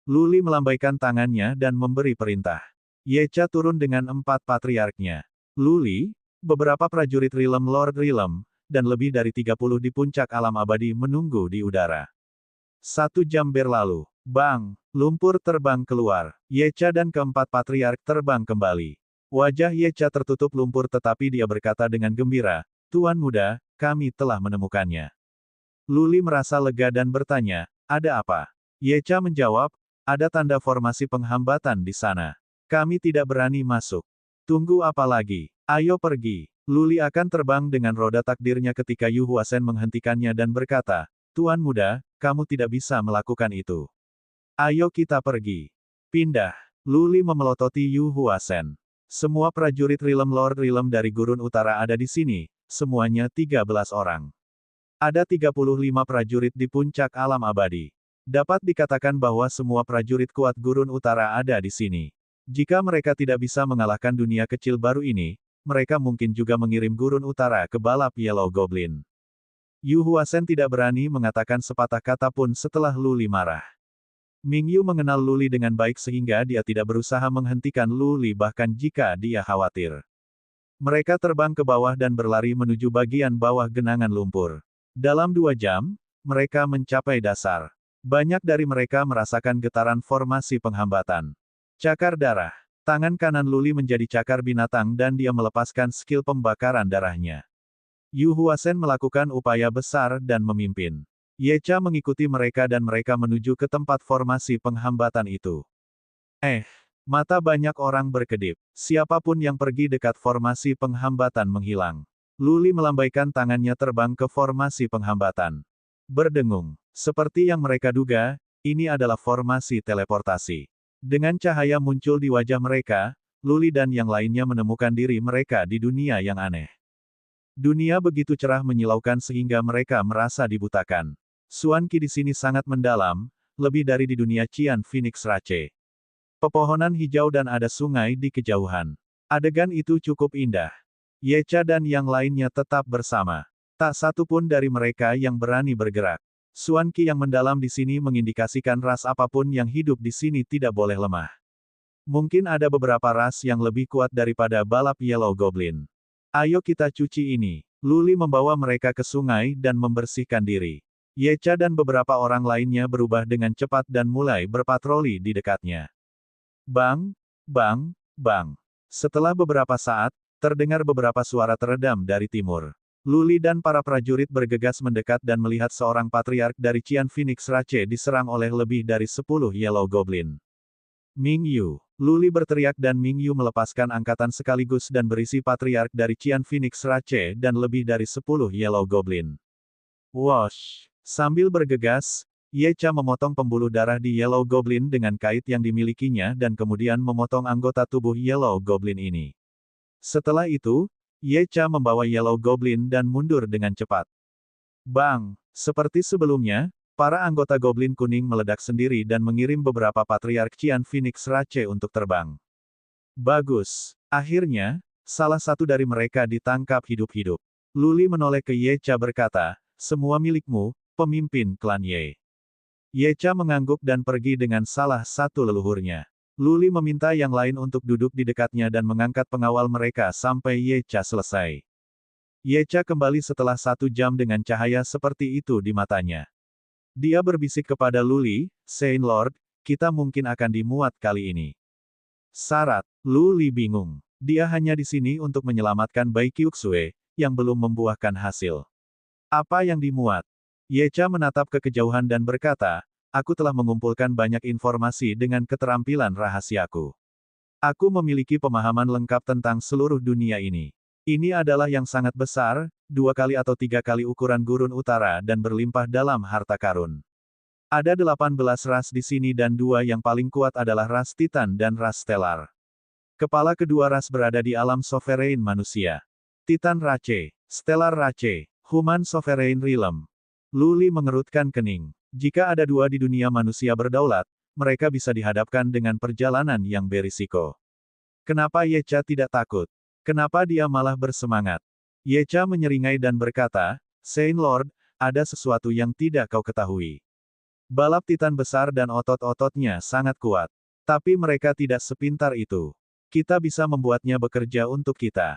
Luli melambaikan tangannya dan memberi perintah. Ye Cha turun dengan 4 patriarknya. Luli, beberapa prajurit Realm Lord Realm, dan lebih dari 30 di puncak alam abadi menunggu di udara. 1 jam berlalu. Bang! Lumpur terbang keluar. Yecha dan keempat patriark terbang kembali. Wajah Yecha tertutup lumpur tetapi dia berkata dengan gembira, Tuan Muda, kami telah menemukannya. Luli merasa lega dan bertanya, ada apa? Yecha menjawab, ada tanda formasi penghambatan di sana. Kami tidak berani masuk. Tunggu apa lagi? Ayo pergi. Luli akan terbang dengan roda takdirnya ketika Yu Huasen menghentikannya dan berkata, Tuan Muda, kamu tidak bisa melakukan itu. Ayo kita pergi. Pindah. Luli memelototi Yu Huasen. Semua prajurit Rilem Lord Rilem dari Gurun Utara ada di sini, semuanya 13 orang. Ada 35 prajurit di puncak alam abadi. Dapat dikatakan bahwa semua prajurit kuat Gurun Utara ada di sini. Jika mereka tidak bisa mengalahkan dunia kecil baru ini, mereka mungkin juga mengirim Gurun Utara ke balap Yellow Goblin. Yu Huasen tidak berani mengatakan sepatah kata pun setelah Luli marah. Mingyu mengenal Luli dengan baik sehingga dia tidak berusaha menghentikan Luli bahkan jika dia khawatir. Mereka terbang ke bawah dan berlari menuju bagian bawah genangan lumpur. Dalam 2 jam, mereka mencapai dasar. Banyak dari mereka merasakan getaran formasi penghambatan. Cakar darah. Tangan kanan Luli menjadi cakar binatang dan dia melepaskan skill pembakaran darahnya. Yu Huasen melakukan upaya besar dan memimpin. Yecha mengikuti mereka dan mereka menuju ke tempat formasi penghambatan itu. Mata banyak orang berkedip. Siapapun yang pergi dekat formasi penghambatan menghilang. Luli melambaikan tangannya terbang ke formasi penghambatan. Berdengung. Seperti yang mereka duga, ini adalah formasi teleportasi. Dengan cahaya muncul di wajah mereka, Luli dan yang lainnya menemukan diri mereka di dunia yang aneh. Dunia begitu cerah menyilaukan sehingga mereka merasa dibutakan. Suan Qi di sini sangat mendalam, lebih dari di dunia Qian Phoenix Rache. Pepohonan hijau dan ada sungai di kejauhan. Adegan itu cukup indah. Yecha dan yang lainnya tetap bersama. Tak satu pun dari mereka yang berani bergerak. Suan Qi yang mendalam di sini mengindikasikan ras apapun yang hidup di sini tidak boleh lemah. Mungkin ada beberapa ras yang lebih kuat daripada balap Yellow Goblin. Ayo kita cuci ini. Luli membawa mereka ke sungai dan membersihkan diri. Yecha dan beberapa orang lainnya berubah dengan cepat dan mulai berpatroli di dekatnya. Bang, bang, bang. Setelah beberapa saat, terdengar beberapa suara teredam dari timur. Luli dan para prajurit bergegas mendekat dan melihat seorang patriark dari Qian Phoenix Rache diserang oleh lebih dari 10 Yellow Goblin. Mingyu. Luli berteriak dan Mingyu melepaskan angkatan sekaligus dan berisi patriark dari Qian Phoenix Rache dan lebih dari 10 Yellow Goblin. Wosh! Sambil bergegas, Yecha memotong pembuluh darah di Yellow Goblin dengan kait yang dimilikinya dan kemudian memotong anggota tubuh Yellow Goblin ini. Setelah itu, Yecha membawa Yellow Goblin dan mundur dengan cepat. Bang! Seperti sebelumnya, para anggota Goblin kuning meledak sendiri dan mengirim beberapa patriark Qian Phoenix Rache untuk terbang. Bagus! Akhirnya, salah satu dari mereka ditangkap hidup-hidup. Luli menoleh ke Yecha berkata, semua milikmu, pemimpin klan Ye. Yecha mengangguk dan pergi dengan salah satu leluhurnya. Luli meminta yang lain untuk duduk di dekatnya dan mengangkat pengawal mereka sampai Yecha selesai. Yecha kembali setelah 1 jam dengan cahaya seperti itu di matanya. Dia berbisik kepada Luli, Saint Lord, kita mungkin akan dimuat kali ini. Syarat, Luli bingung. Dia hanya di sini untuk menyelamatkan Bai Qiuxue, yang belum membuahkan hasil. Apa yang dimuat? Yecha menatap ke kejauhan dan berkata, aku telah mengumpulkan banyak informasi dengan keterampilan rahasiaku. Aku memiliki pemahaman lengkap tentang seluruh dunia ini. Ini adalah yang sangat besar, 2 kali atau 3 kali ukuran Gurun Utara dan berlimpah dalam harta karun. Ada 18 ras di sini dan 2 yang paling kuat adalah ras Titan dan ras Stellar. Kepala kedua ras berada di alam Sovereign manusia. Titan Rache, Stellar Rache, Human Sovereign Realm. Luli mengerutkan kening. Jika ada 2 di dunia manusia berdaulat, mereka bisa dihadapkan dengan perjalanan yang berisiko. Kenapa Yecha tidak takut? Kenapa dia malah bersemangat? Yecha menyeringai dan berkata, Saint Lord, ada sesuatu yang tidak kau ketahui. Balap Titan besar dan otot-ototnya sangat kuat. Tapi mereka tidak sepintar itu. Kita bisa membuatnya bekerja untuk kita.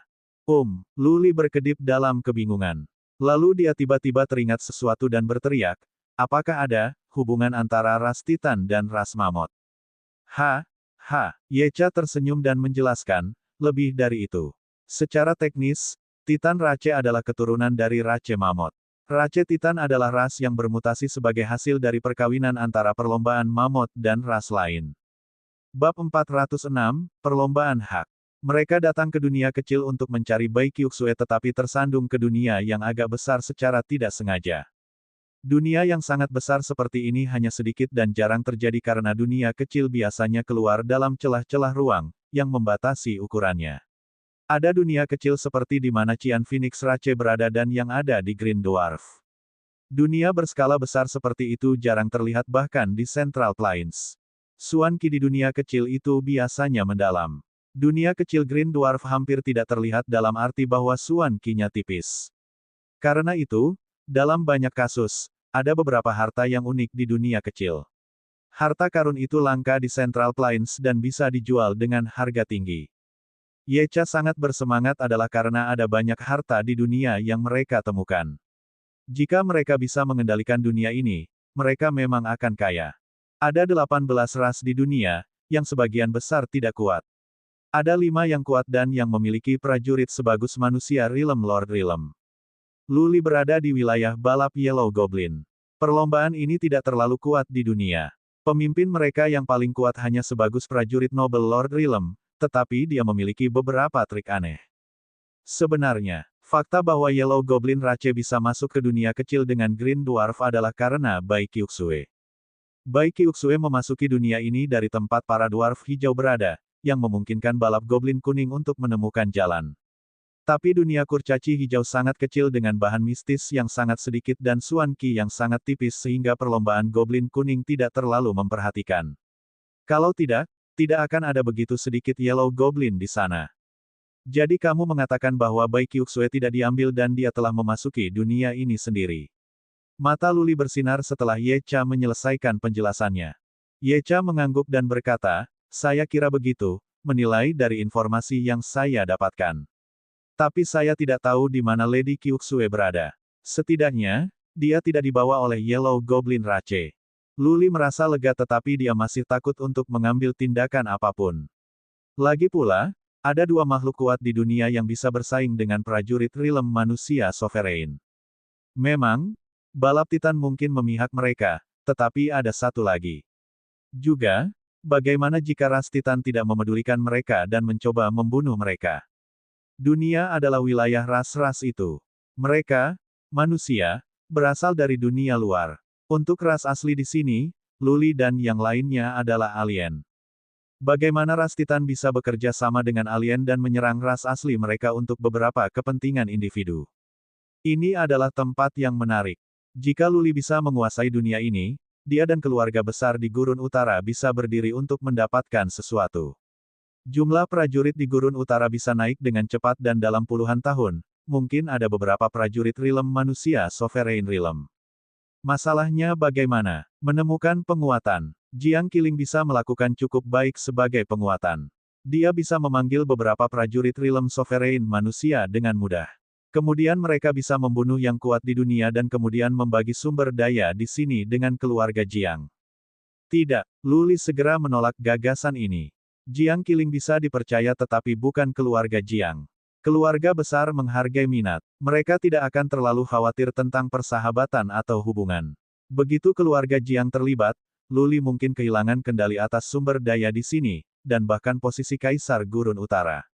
Luli berkedip dalam kebingungan. Lalu dia tiba-tiba teringat sesuatu dan berteriak, apakah ada hubungan antara ras Titan dan ras Mammoth. Yecha tersenyum dan menjelaskan, lebih dari itu. Secara teknis, Titan Rache adalah keturunan dari Rache Mammoth. Rache Titan adalah ras yang bermutasi sebagai hasil dari perkawinan antara perlombaan Mammoth dan ras lain. Bab 406, Perlombaan Hak. Mereka datang ke dunia kecil untuk mencari Bai Qiuxue tetapi tersandung ke dunia yang agak besar secara tidak sengaja. Dunia yang sangat besar seperti ini hanya sedikit dan jarang terjadi karena dunia kecil biasanya keluar dalam celah-celah ruang, yang membatasi ukurannya. Ada dunia kecil seperti di mana Qian Phoenix Rache berada dan yang ada di Green Dwarf. Dunia berskala besar seperti itu jarang terlihat bahkan di Central Plains. Suan Qi di dunia kecil itu biasanya mendalam. Dunia kecil Green Dwarf hampir tidak terlihat dalam arti bahwa Suan Qi-nya tipis. Karena itu, dalam banyak kasus, ada beberapa harta yang unik di dunia kecil. Harta karun itu langka di Central Plains dan bisa dijual dengan harga tinggi. Yecha sangat bersemangat adalah karena ada banyak harta di dunia yang mereka temukan. Jika mereka bisa mengendalikan dunia ini, mereka memang akan kaya. Ada 18 ras di dunia, yang sebagian besar tidak kuat. Ada 5 yang kuat dan yang memiliki prajurit sebagus manusia Realm Lord Realm. Lu Li berada di wilayah balap Yellow Goblin. Perlombaan ini tidak terlalu kuat di dunia. Pemimpin mereka yang paling kuat hanya sebagus prajurit Noble Lord Realm, tetapi dia memiliki beberapa trik aneh. Sebenarnya, fakta bahwa Yellow Goblin Rache bisa masuk ke dunia kecil dengan Green Dwarf adalah karena Bai Qiuxue. Bai Qiuxue memasuki dunia ini dari tempat para dwarf hijau berada, yang memungkinkan balap goblin kuning untuk menemukan jalan. Tapi dunia kurcaci hijau sangat kecil dengan bahan mistis yang sangat sedikit dan Suan Qi yang sangat tipis sehingga perlombaan goblin kuning tidak terlalu memperhatikan. Kalau tidak akan ada begitu sedikit Yellow Goblin di sana. Jadi kamu mengatakan bahwa Bai Qiuxue tidak diambil dan dia telah memasuki dunia ini sendiri. Mata Lu Li bersinar setelah Yecha menyelesaikan penjelasannya. Yecha mengangguk dan berkata, saya kira begitu, menilai dari informasi yang saya dapatkan. Tapi saya tidak tahu di mana Lady Qiuxue berada. Setidaknya, dia tidak dibawa oleh Yellow Goblin Rache. Lu Li merasa lega tetapi dia masih takut untuk mengambil tindakan apapun. Lagi pula, ada 2 makhluk kuat di dunia yang bisa bersaing dengan prajurit Realm manusia Sovereign. Memang, balap Titan mungkin memihak mereka, tetapi ada satu lagi. Juga, bagaimana jika ras Titan tidak memedulikan mereka dan mencoba membunuh mereka? Dunia adalah wilayah ras-ras itu. Mereka, manusia, berasal dari dunia luar. Untuk ras asli di sini, Lu Li dan yang lainnya adalah alien. Bagaimana ras Titan bisa bekerja sama dengan alien dan menyerang ras asli mereka untuk beberapa kepentingan individu? Ini adalah tempat yang menarik. Jika Lu Li bisa menguasai dunia ini, dia dan keluarga besar di Gurun Utara bisa berdiri untuk mendapatkan sesuatu. Jumlah prajurit di Gurun Utara bisa naik dengan cepat dan dalam puluhan tahun, mungkin ada beberapa prajurit Realm manusia Sovereign Realm. Masalahnya bagaimana menemukan penguatan? Jiang Qiling bisa melakukan cukup baik sebagai penguatan. Dia bisa memanggil beberapa prajurit Realm Sovereign manusia dengan mudah. Kemudian mereka bisa membunuh yang kuat di dunia dan kemudian membagi sumber daya di sini dengan keluarga Jiang. Tidak, Lu Li segera menolak gagasan ini. Jiang Qiling bisa dipercaya tetapi bukan keluarga Jiang. Keluarga besar menghargai minat. Mereka tidak akan terlalu khawatir tentang persahabatan atau hubungan. Begitu keluarga Jiang terlibat, Lu Li mungkin kehilangan kendali atas sumber daya di sini, dan bahkan posisi Kaisar Gurun Utara.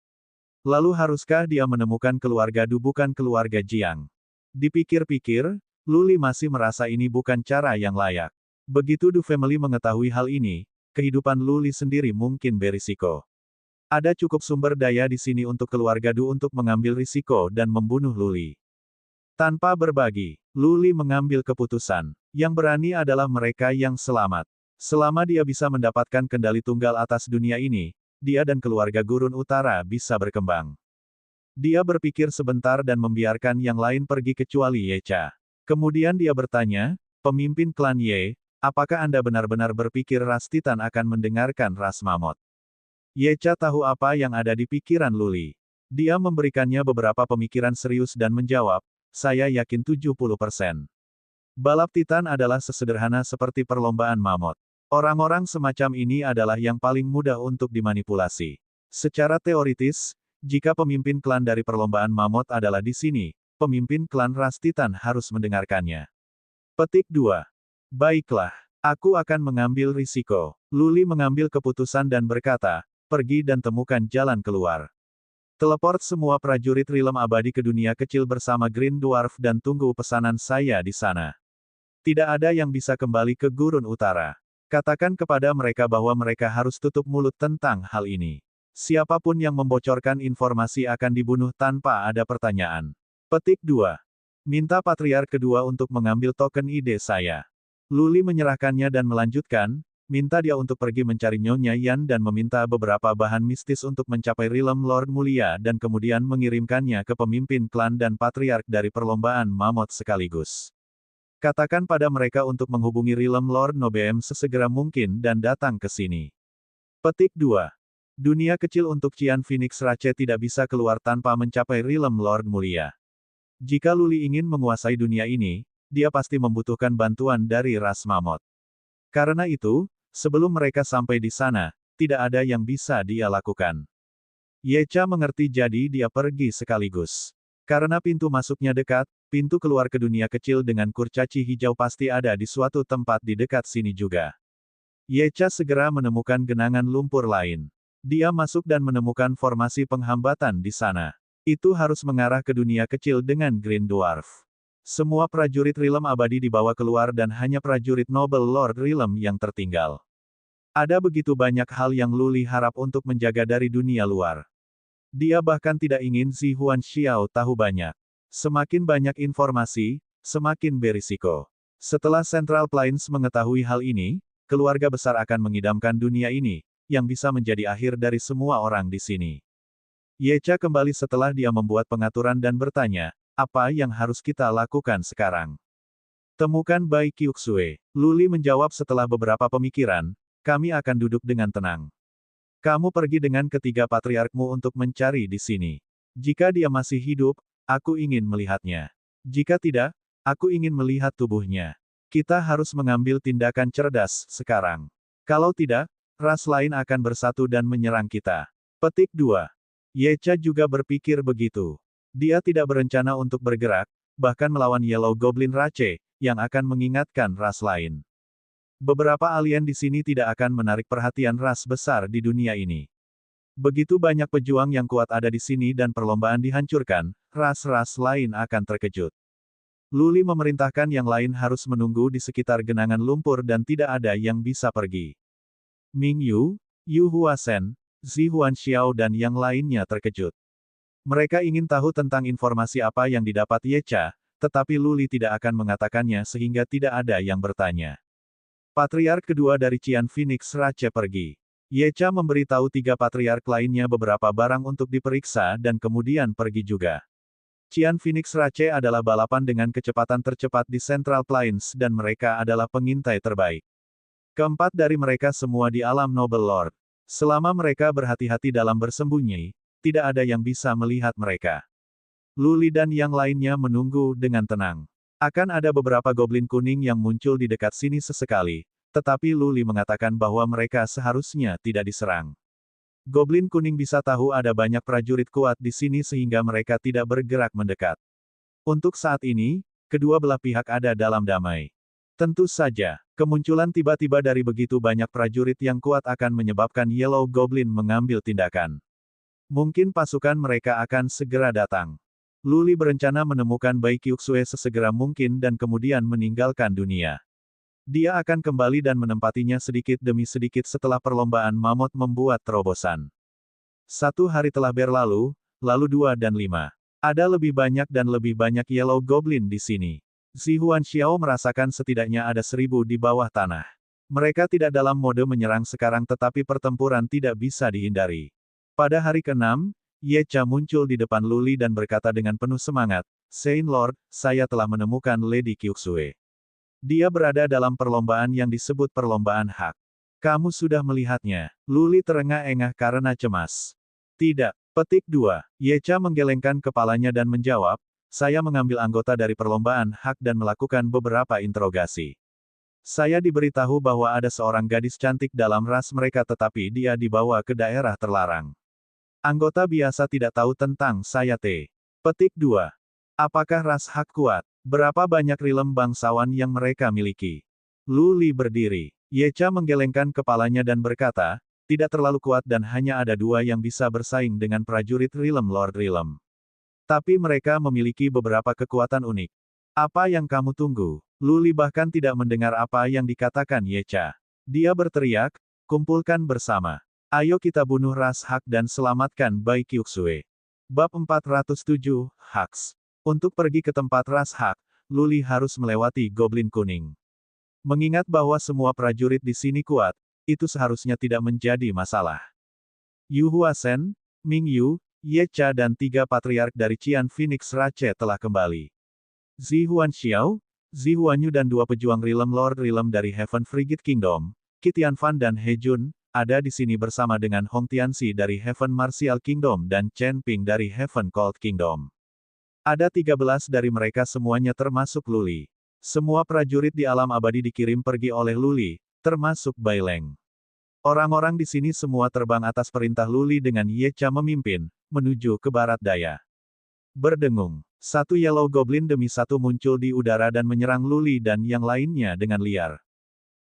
Lalu haruskah dia menemukan keluarga Du bukan keluarga Jiang? Dipikir-pikir, Lu Li masih merasa ini bukan cara yang layak. Begitu Du Family mengetahui hal ini, kehidupan Lu Li sendiri mungkin berisiko. Ada cukup sumber daya di sini untuk keluarga Du untuk mengambil risiko dan membunuh Lu Li. Tanpa berbagi, Lu Li mengambil keputusan. Yang berani adalah mereka yang selamat. Selama dia bisa mendapatkan kendali tunggal atas dunia ini, dia dan keluarga Gurun Utara bisa berkembang. Dia berpikir sebentar dan membiarkan yang lain pergi kecuali Yecha. Kemudian dia bertanya, pemimpin klan Ye, apakah Anda benar-benar berpikir ras Titan akan mendengarkan ras Mammoth? Yecha tahu apa yang ada di pikiran Lu Li. Dia memberikannya beberapa pemikiran serius dan menjawab, saya yakin 70%. Balap Titan adalah sesederhana seperti perlombaan mammoth. Orang-orang semacam ini adalah yang paling mudah untuk dimanipulasi. Secara teoritis, jika pemimpin klan dari perlombaan mammoth adalah di sini, pemimpin klan ras Titan harus mendengarkannya. Petik 2. Baiklah, aku akan mengambil risiko. Luli mengambil keputusan dan berkata, pergi dan temukan jalan keluar. Teleport semua prajurit Rilem abadi ke dunia kecil bersama Green Dwarf dan tunggu pesanan saya di sana. Tidak ada yang bisa kembali ke Gurun Utara. Katakan kepada mereka bahwa mereka harus tutup mulut tentang hal ini. Siapapun yang membocorkan informasi akan dibunuh tanpa ada pertanyaan. Petik 2. Minta Patriark kedua untuk mengambil token ide saya. Luli menyerahkannya dan melanjutkan, minta dia untuk pergi mencari Nyonya Yan dan meminta beberapa bahan mistis untuk mencapai Rilem Lord Mulia dan kemudian mengirimkannya ke pemimpin klan dan Patriark dari perlombaan mammoth sekaligus. Katakan pada mereka untuk menghubungi Rilem Lord Nobeem sesegera mungkin dan datang ke sini. Petik 2. Dunia kecil untuk Qian Phoenix Rache tidak bisa keluar tanpa mencapai Rilem Lord Mulia. Jika Luli ingin menguasai dunia ini, dia pasti membutuhkan bantuan dari ras mammoth. Karena itu, sebelum mereka sampai di sana, tidak ada yang bisa dia lakukan. Yecha mengerti jadi dia pergi sekaligus. Karena pintu masuknya dekat, pintu keluar ke dunia kecil dengan kurcaci hijau pasti ada di suatu tempat di dekat sini juga. Yecha segera menemukan genangan lumpur lain. Dia masuk dan menemukan formasi penghambatan di sana. Itu harus mengarah ke dunia kecil dengan Green Dwarf. Semua prajurit Rilem abadi dibawa keluar dan hanya prajurit Noble Lord Rilem yang tertinggal. Ada begitu banyak hal yang Luli harap untuk menjaga dari dunia luar. Dia bahkan tidak ingin Zi Huan Xiao tahu banyak. Semakin banyak informasi, semakin berisiko. Setelah Central Plains mengetahui hal ini, keluarga besar akan mengidamkan dunia ini, yang bisa menjadi akhir dari semua orang di sini. Yecha kembali setelah dia membuat pengaturan dan bertanya, apa yang harus kita lakukan sekarang? Temukan Bai Qiuxue. Luli menjawab setelah beberapa pemikiran, kami akan duduk dengan tenang. Kamu pergi dengan ketiga patriarkmu untuk mencari di sini. Jika dia masih hidup, aku ingin melihatnya. Jika tidak, aku ingin melihat tubuhnya. Kita harus mengambil tindakan cerdas sekarang. Kalau tidak, ras lain akan bersatu dan menyerang kita. Petik 2. Yecha juga berpikir begitu. Dia tidak berencana untuk bergerak, bahkan melawan Yellow Goblin Rache, yang akan mengingatkan ras lain. Beberapa alien di sini tidak akan menarik perhatian ras besar di dunia ini. Begitu banyak pejuang yang kuat ada di sini dan perlombaan dihancurkan, ras-ras lain akan terkejut. Luli memerintahkan yang lain harus menunggu di sekitar genangan lumpur dan tidak ada yang bisa pergi. Ming Yu, Yu Huasen, Zi Huan Xiao dan yang lainnya terkejut. Mereka ingin tahu tentang informasi apa yang didapat Yecha, tetapi Luli tidak akan mengatakannya sehingga tidak ada yang bertanya. Patriark kedua dari Qian Phoenix Rache pergi. Yecha memberitahu tiga patriark lainnya beberapa barang untuk diperiksa dan kemudian pergi juga. Qian Phoenix Rache adalah balapan dengan kecepatan tercepat di Central Plains dan mereka adalah pengintai terbaik. Keempat dari mereka semua di alam Noble Lord. Selama mereka berhati-hati dalam bersembunyi, tidak ada yang bisa melihat mereka. Luli dan yang lainnya menunggu dengan tenang. Akan ada beberapa goblin kuning yang muncul di dekat sini sesekali, tetapi Luli mengatakan bahwa mereka seharusnya tidak diserang. Goblin kuning bisa tahu ada banyak prajurit kuat di sini sehingga mereka tidak bergerak mendekat. Untuk saat ini, kedua belah pihak ada dalam damai. Tentu saja, kemunculan tiba-tiba dari begitu banyak prajurit yang kuat akan menyebabkan Yellow Goblin mengambil tindakan. Mungkin pasukan mereka akan segera datang. Luli berencana menemukan Bai Qiuxue sesegera mungkin dan kemudian meninggalkan dunia. Dia akan kembali dan menempatinya sedikit demi sedikit setelah perlombaan mammoth membuat terobosan. 1 hari telah berlalu, lalu 2 dan 5. Ada lebih banyak dan lebih banyak Yellow Goblin di sini. Zi Huan Xiao merasakan setidaknya ada 1000 di bawah tanah. Mereka tidak dalam mode menyerang sekarang tetapi pertempuran tidak bisa dihindari. Pada hari ke-6, Yecha muncul di depan Luli dan berkata dengan penuh semangat, Saint Lord, saya telah menemukan Lady Qiuxue. Dia berada dalam perlombaan yang disebut perlombaan hak. Kamu sudah melihatnya. Luli terengah-engah karena cemas. Tidak. Petik 2. Yecha menggelengkan kepalanya dan menjawab, saya mengambil anggota dari perlombaan hak dan melakukan beberapa interogasi. Saya diberitahu bahwa ada seorang gadis cantik dalam ras mereka tetapi dia dibawa ke daerah terlarang. Anggota biasa tidak tahu tentang saya. Petik 2. Apakah ras hak kuat? Berapa banyak rilem bangsawan yang mereka miliki? Lu Li berdiri. Yecha menggelengkan kepalanya dan berkata, tidak terlalu kuat dan hanya ada 2 yang bisa bersaing dengan prajurit rilem Lord Rilem. Tapi mereka memiliki beberapa kekuatan unik. Apa yang kamu tunggu? Lu Li bahkan tidak mendengar apa yang dikatakan Yecha. Dia berteriak, kumpulkan bersama. Ayo kita bunuh ras hak dan selamatkan Bai Qiuxue. Bab 407, Haks. Untuk pergi ke tempat ras hak, Lu Li harus melewati Goblin Kuning. Mengingat bahwa semua prajurit di sini kuat, itu seharusnya tidak menjadi masalah. Yu Huasen, Ming Yu, Yecha dan 3 patriark dari Qian Phoenix Rache telah kembali. Zi Huanxiao, Zi Huanyu dan 2 pejuang Rilem Lord Rilem dari Heaven Frigate Kingdom, Qi Tianfan dan He Jun, ada di sini bersama dengan Hong Tianxi dari Heaven Martial Kingdom dan Chen Ping dari Heaven Cold Kingdom. Ada 13 dari mereka semuanya termasuk Lu Li. Semua prajurit di alam abadi dikirim pergi oleh Lu Li, termasuk Bai Leng. Orang-orang di sini semua terbang atas perintah Lu Li dengan Yecha memimpin, menuju ke barat daya. Berdengung, 1 Yellow Goblin demi 1 muncul di udara dan menyerang Lu Li dan yang lainnya dengan liar.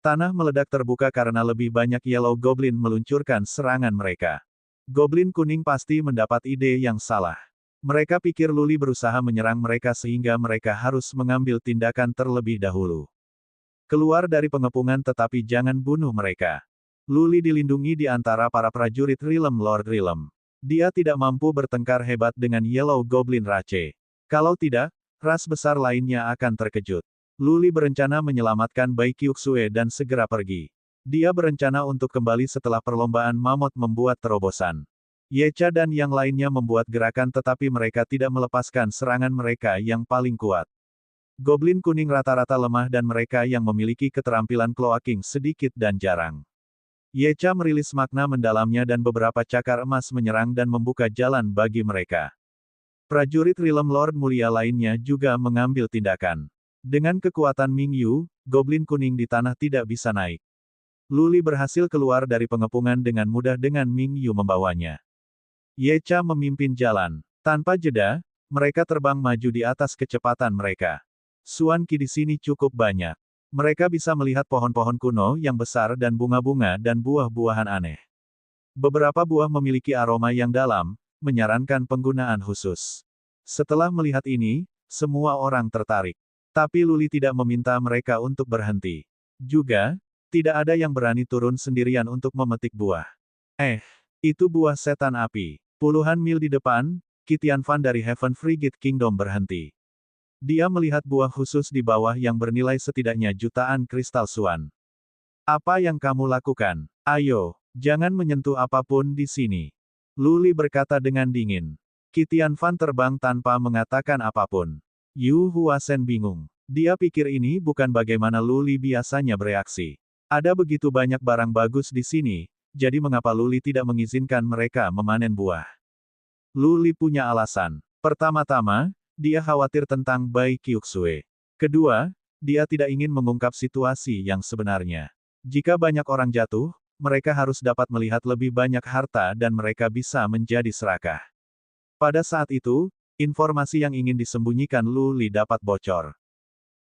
Tanah meledak terbuka karena lebih banyak Yellow Goblin meluncurkan serangan mereka. Goblin kuning pasti mendapat ide yang salah. Mereka pikir Lu Li berusaha menyerang mereka sehingga mereka harus mengambil tindakan terlebih dahulu. Keluar dari pengepungan tetapi jangan bunuh mereka. Lu Li dilindungi di antara para prajurit Rilem Lord Rilem. Dia tidak mampu bertengkar hebat dengan Yellow Goblin Rache. Kalau tidak, ras besar lainnya akan terkejut. Lu Li berencana menyelamatkan Bai Qiuxue dan segera pergi. Dia berencana untuk kembali setelah perlombaan mammoth membuat terobosan. Yecha dan yang lainnya membuat gerakan tetapi mereka tidak melepaskan serangan mereka yang paling kuat. Goblin kuning rata-rata lemah dan mereka yang memiliki keterampilan cloaking sedikit dan jarang. Yecha merilis makna mendalamnya dan beberapa cakar emas menyerang dan membuka jalan bagi mereka. Prajurit Rilem Lord mulia lainnya juga mengambil tindakan. Dengan kekuatan Ming Yu, Goblin kuning di tanah tidak bisa naik. Lu Li berhasil keluar dari pengepungan dengan mudah dengan Ming Yu membawanya. Yecha memimpin jalan. Tanpa jeda, mereka terbang maju di atas kecepatan mereka. Suan Qi di sini cukup banyak. Mereka bisa melihat pohon-pohon kuno yang besar dan bunga-bunga dan buah-buahan aneh. Beberapa buah memiliki aroma yang dalam, menyarankan penggunaan khusus. Setelah melihat ini, semua orang tertarik. Tapi Lu Li tidak meminta mereka untuk berhenti. Juga, tidak ada yang berani turun sendirian untuk memetik buah. Itu buah setan api. Puluhan mil di depan, Qi Tianfan dari Heaven Frigate Kingdom berhenti. Dia melihat buah khusus di bawah yang bernilai setidaknya jutaan kristal Suan. Apa yang kamu lakukan? Ayo, jangan menyentuh apapun di sini. Lu Li berkata dengan dingin. Qi Tianfan terbang tanpa mengatakan apapun. Yu Huasen bingung. Dia pikir ini bukan bagaimana Lu Li biasanya bereaksi. Ada begitu banyak barang bagus di sini, jadi mengapa Lu Li tidak mengizinkan mereka memanen buah? Lu Li punya alasan. Pertama-tama, dia khawatir tentang Bai Qiuxue. Kedua, dia tidak ingin mengungkap situasi yang sebenarnya. Jika banyak orang jatuh, mereka harus dapat melihat lebih banyak harta dan mereka bisa menjadi serakah. Pada saat itu, informasi yang ingin disembunyikan Lu Li dapat bocor.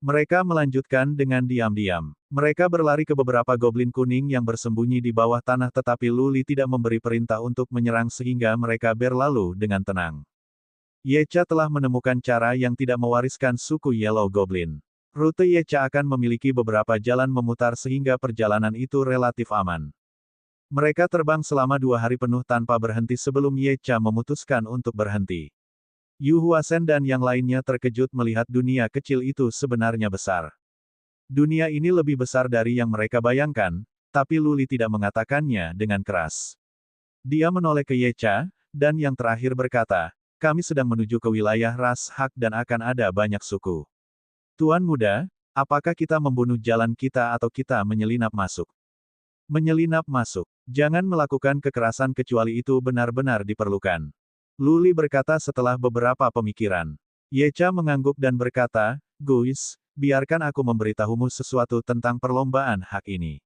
Mereka melanjutkan dengan diam-diam. Mereka berlari ke beberapa goblin kuning yang bersembunyi di bawah tanah tetapi Lu Li tidak memberi perintah untuk menyerang sehingga mereka berlalu dengan tenang. Yecha telah menemukan cara yang tidak mewariskan suku Yellow Goblin. Rute Yecha akan memiliki beberapa jalan memutar sehingga perjalanan itu relatif aman. Mereka terbang selama 2 hari penuh tanpa berhenti sebelum Yecha memutuskan untuk berhenti. Yu Huasen dan yang lainnya terkejut melihat dunia kecil itu sebenarnya besar. Dunia ini lebih besar dari yang mereka bayangkan, tapi Lu Li tidak mengatakannya dengan keras. Dia menoleh ke Yecha, dan yang terakhir berkata, kami sedang menuju ke wilayah ras hak dan akan ada banyak suku. Tuan muda, apakah kita membunuh jalan kita atau kita menyelinap masuk? Menyelinap masuk. Jangan melakukan kekerasan kecuali itu benar-benar diperlukan. Lu Li berkata setelah beberapa pemikiran. Yecha mengangguk dan berkata, Guis, biarkan aku memberitahumu sesuatu tentang perlombaan hak ini.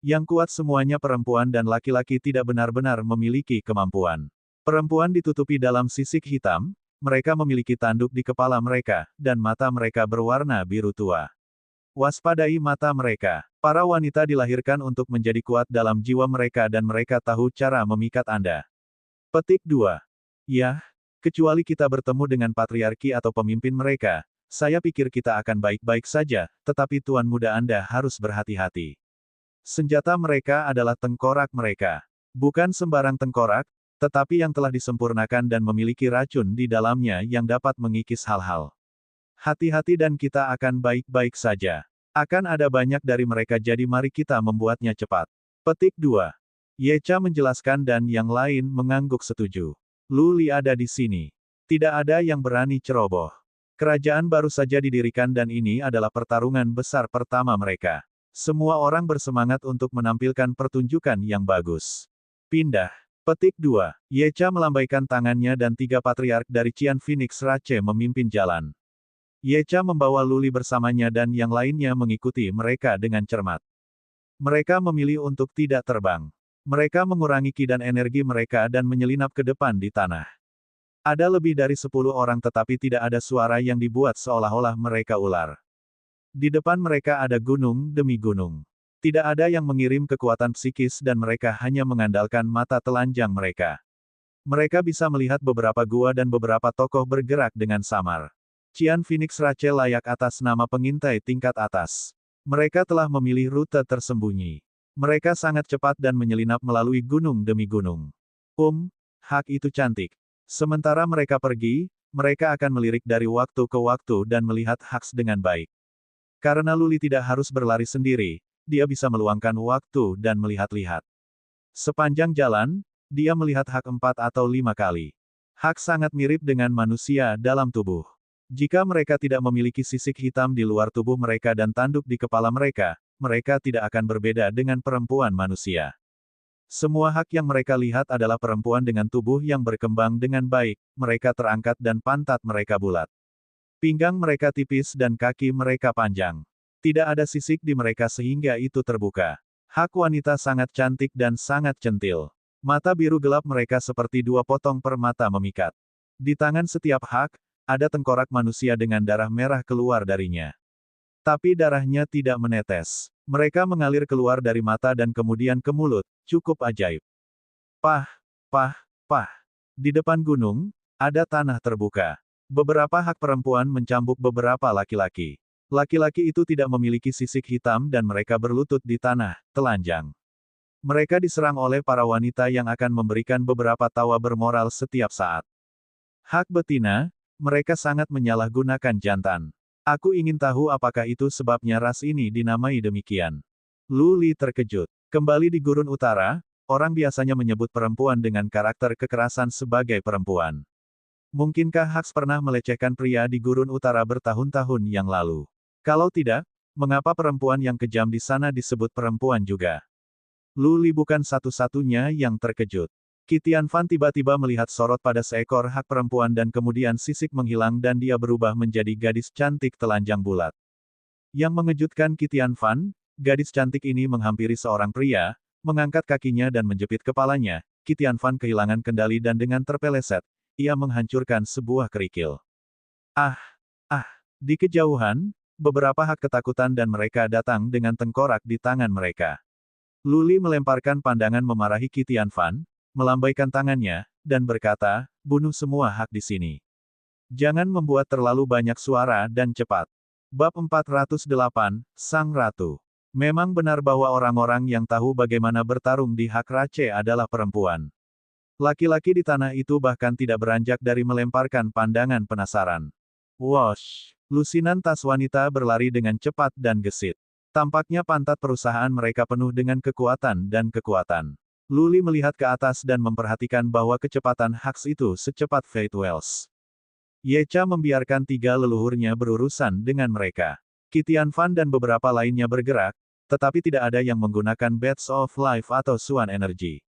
Yang kuat semuanya perempuan dan laki-laki tidak benar-benar memiliki kemampuan. Perempuan ditutupi dalam sisik hitam, mereka memiliki tanduk di kepala mereka, dan mata mereka berwarna biru tua. Waspadai mata mereka. Para wanita dilahirkan untuk menjadi kuat dalam jiwa mereka dan mereka tahu cara memikat Anda. Petik 2. Yah, kecuali kita bertemu dengan patriarki atau pemimpin mereka, saya pikir kita akan baik-baik saja, tetapi Tuan Muda Anda harus berhati-hati. Senjata mereka adalah tengkorak mereka. Bukan sembarang tengkorak, tetapi yang telah disempurnakan dan memiliki racun di dalamnya yang dapat mengikis hal-hal. Hati-hati dan kita akan baik-baik saja. Akan ada banyak dari mereka jadi mari kita membuatnya cepat. Petik 2. Yecha menjelaskan dan yang lain mengangguk setuju. Lu Li ada di sini. Tidak ada yang berani ceroboh. Kerajaan baru saja didirikan dan ini adalah pertarungan besar pertama mereka. Semua orang bersemangat untuk menampilkan pertunjukan yang bagus. Pindah. Petik 2. Yecha melambaikan tangannya dan 3 patriark dari Qian Phoenix Rache memimpin jalan. Yecha membawa Luli bersamanya dan yang lainnya mengikuti mereka dengan cermat. Mereka memilih untuk tidak terbang. Mereka mengurangi ki dan energi mereka dan menyelinap ke depan di tanah. Ada lebih dari 10 orang tetapi tidak ada suara yang dibuat seolah-olah mereka ular. Di depan mereka ada gunung demi gunung. Tidak ada yang mengirim kekuatan psikis dan mereka hanya mengandalkan mata telanjang mereka. Mereka bisa melihat beberapa gua dan beberapa tokoh bergerak dengan samar. Qian Phoenix Rache layak atas nama pengintai tingkat atas. Mereka telah memilih rute tersembunyi. Mereka sangat cepat dan menyelinap melalui gunung demi gunung. Hak itu cantik. Sementara mereka pergi, mereka akan melirik dari waktu ke waktu dan melihat Haks dengan baik. Karena Luli tidak harus berlari sendiri, dia bisa meluangkan waktu dan melihat-lihat. Sepanjang jalan, dia melihat Hak 4 atau 5 kali. Hak sangat mirip dengan manusia dalam tubuh. Jika mereka tidak memiliki sisik hitam di luar tubuh mereka dan tanduk di kepala mereka, mereka tidak akan berbeda dengan perempuan manusia. Semua Hak yang mereka lihat adalah perempuan dengan tubuh yang berkembang dengan baik, mereka terangkat dan pantat mereka bulat. Pinggang mereka tipis dan kaki mereka panjang. Tidak ada sisik di mereka sehingga itu terbuka. Hak wanita sangat cantik dan sangat centil. Mata biru gelap mereka seperti 2 potong permata memikat. Di tangan setiap Hak, ada tengkorak manusia dengan darah merah keluar darinya. Tapi darahnya tidak menetes. Mereka mengalir keluar dari mata dan kemudian ke mulut, cukup ajaib. Pah, pah, pah. Di depan gunung, ada tanah terbuka. Beberapa Hak perempuan mencambuk beberapa laki-laki. Laki-laki itu tidak memiliki sisik hitam dan mereka berlutut di tanah, telanjang. Mereka diserang oleh para wanita yang akan memberikan beberapa tawa bermoral setiap saat. Hak betina, mereka sangat menyalahgunakan jantan. Aku ingin tahu apakah itu sebabnya ras ini dinamai demikian. Lu Li terkejut. Kembali di Gurun Utara, orang biasanya menyebut perempuan dengan karakter kekerasan sebagai perempuan. Mungkinkah Haks pernah melecehkan pria di Gurun Utara bertahun-tahun yang lalu? Kalau tidak, mengapa perempuan yang kejam di sana disebut perempuan juga? Lu Li bukan satu-satunya yang terkejut. Qi Tianfan tiba-tiba melihat sorot pada seekor Hak perempuan dan kemudian sisik menghilang dan dia berubah menjadi gadis cantik telanjang bulat. Yang mengejutkan Qi Tianfan, gadis cantik ini menghampiri seorang pria, mengangkat kakinya dan menjepit kepalanya. Qi Tianfan kehilangan kendali dan dengan terpeleset, ia menghancurkan sebuah kerikil. Di kejauhan, beberapa Hak ketakutan dan mereka datang dengan tengkorak di tangan mereka. Lu Li melemparkan pandangan memarahi Qi Tianfan, melambaikan tangannya, dan berkata, bunuh semua Hak di sini. Jangan membuat terlalu banyak suara dan cepat. Bab 408, Sang Ratu. Memang benar bahwa orang-orang yang tahu bagaimana bertarung di Hak Rache adalah perempuan. Laki-laki di tanah itu bahkan tidak beranjak dari melemparkan pandangan penasaran. Wosh! Lusinan tas wanita berlari dengan cepat dan gesit. Tampaknya pantat perusahaan mereka penuh dengan kekuatan dan kekuatan. Lu Li melihat ke atas dan memperhatikan bahwa kecepatan Haks itu secepat Fate Wells. Yecha membiarkan 3 leluhurnya berurusan dengan mereka. Qi Tianfan dan beberapa lainnya bergerak, tetapi tidak ada yang menggunakan Bats of Life atau Suan Energy.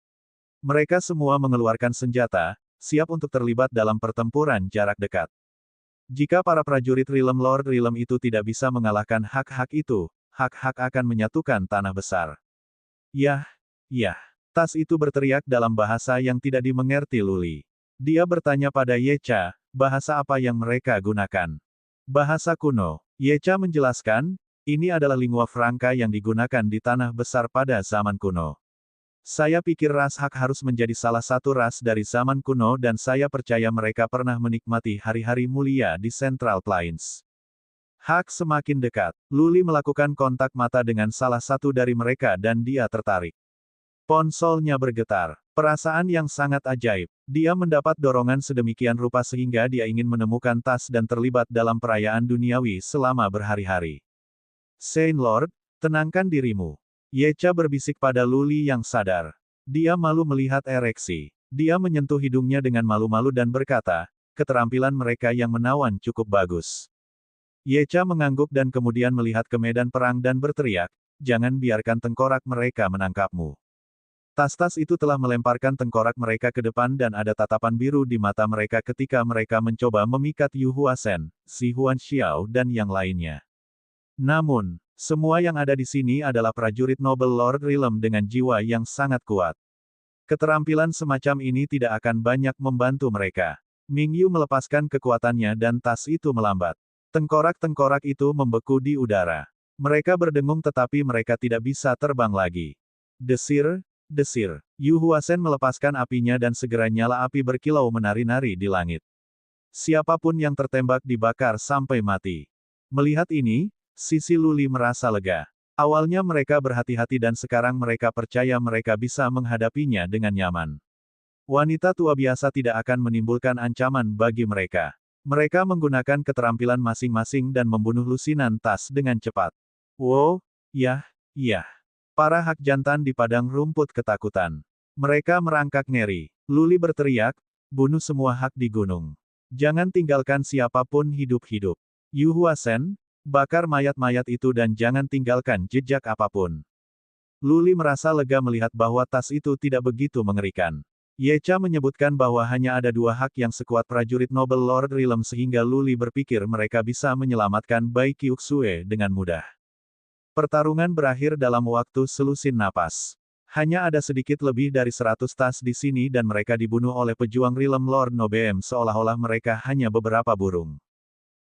Mereka semua mengeluarkan senjata, siap untuk terlibat dalam pertempuran jarak dekat. Jika para prajurit Realm Lord Realm itu tidak bisa mengalahkan hak-hak itu, hak-hak akan menyatukan tanah besar. Yah, yah. Tas itu berteriak dalam bahasa yang tidak dimengerti Luli. Dia bertanya pada Yecha, bahasa apa yang mereka gunakan. Bahasa kuno. Yecha menjelaskan, ini adalah lingua franca yang digunakan di tanah besar pada zaman kuno. Saya pikir ras Hak harus menjadi salah satu ras dari zaman kuno dan saya percaya mereka pernah menikmati hari-hari mulia di Central Plains. Hak semakin dekat. Luli melakukan kontak mata dengan salah satu dari mereka dan dia tertarik. Ponselnya bergetar. Perasaan yang sangat ajaib. Dia mendapat dorongan sedemikian rupa sehingga dia ingin menemukan tas dan terlibat dalam perayaan duniawi selama berhari-hari. Saint Lord, tenangkan dirimu. Yecha berbisik pada Luli yang sadar. Dia malu melihat ereksi. Dia menyentuh hidungnya dengan malu-malu dan berkata, keterampilan mereka yang menawan cukup bagus. Yecha mengangguk dan kemudian melihat ke medan perang dan berteriak, jangan biarkan tengkorak mereka menangkapmu. Tas-tas itu telah melemparkan tengkorak mereka ke depan dan ada tatapan biru di mata mereka ketika mereka mencoba memikat Yu Huasen, Si Huan Xiao dan yang lainnya. Namun, semua yang ada di sini adalah prajurit Noble Lord Realm dengan jiwa yang sangat kuat. Keterampilan semacam ini tidak akan banyak membantu mereka. Ming Yu melepaskan kekuatannya dan tas itu melambat. Tengkorak-tengkorak itu membeku di udara. Mereka berdengung tetapi mereka tidak bisa terbang lagi. Desir, desir. Yu Huasen melepaskan apinya dan segera nyala api berkilau menari-nari di langit. Siapapun yang tertembak dibakar sampai mati. Melihat ini, Sisi Luli merasa lega. Awalnya mereka berhati-hati dan sekarang mereka percaya mereka bisa menghadapinya dengan nyaman. Wanita tua biasa tidak akan menimbulkan ancaman bagi mereka. Mereka menggunakan keterampilan masing-masing dan membunuh lusinan tas dengan cepat. Wow, yah, yah. Para hak jantan di padang rumput ketakutan. Mereka merangkak ngeri. Luli berteriak, bunuh semua hak di gunung. Jangan tinggalkan siapapun hidup-hidup. Yu Huasen, bakar mayat-mayat itu dan jangan tinggalkan jejak apapun. Luli merasa lega melihat bahwa tas itu tidak begitu mengerikan. Yecha menyebutkan bahwa hanya ada dua hak yang sekuat prajurit Noble Lord Realm sehingga Luli berpikir mereka bisa menyelamatkan Bai Qiuxue dengan mudah. Pertarungan berakhir dalam waktu selusin napas. Hanya ada sedikit lebih dari 100 tas di sini dan mereka dibunuh oleh pejuang Realm Lord Nobeem seolah-olah mereka hanya beberapa burung.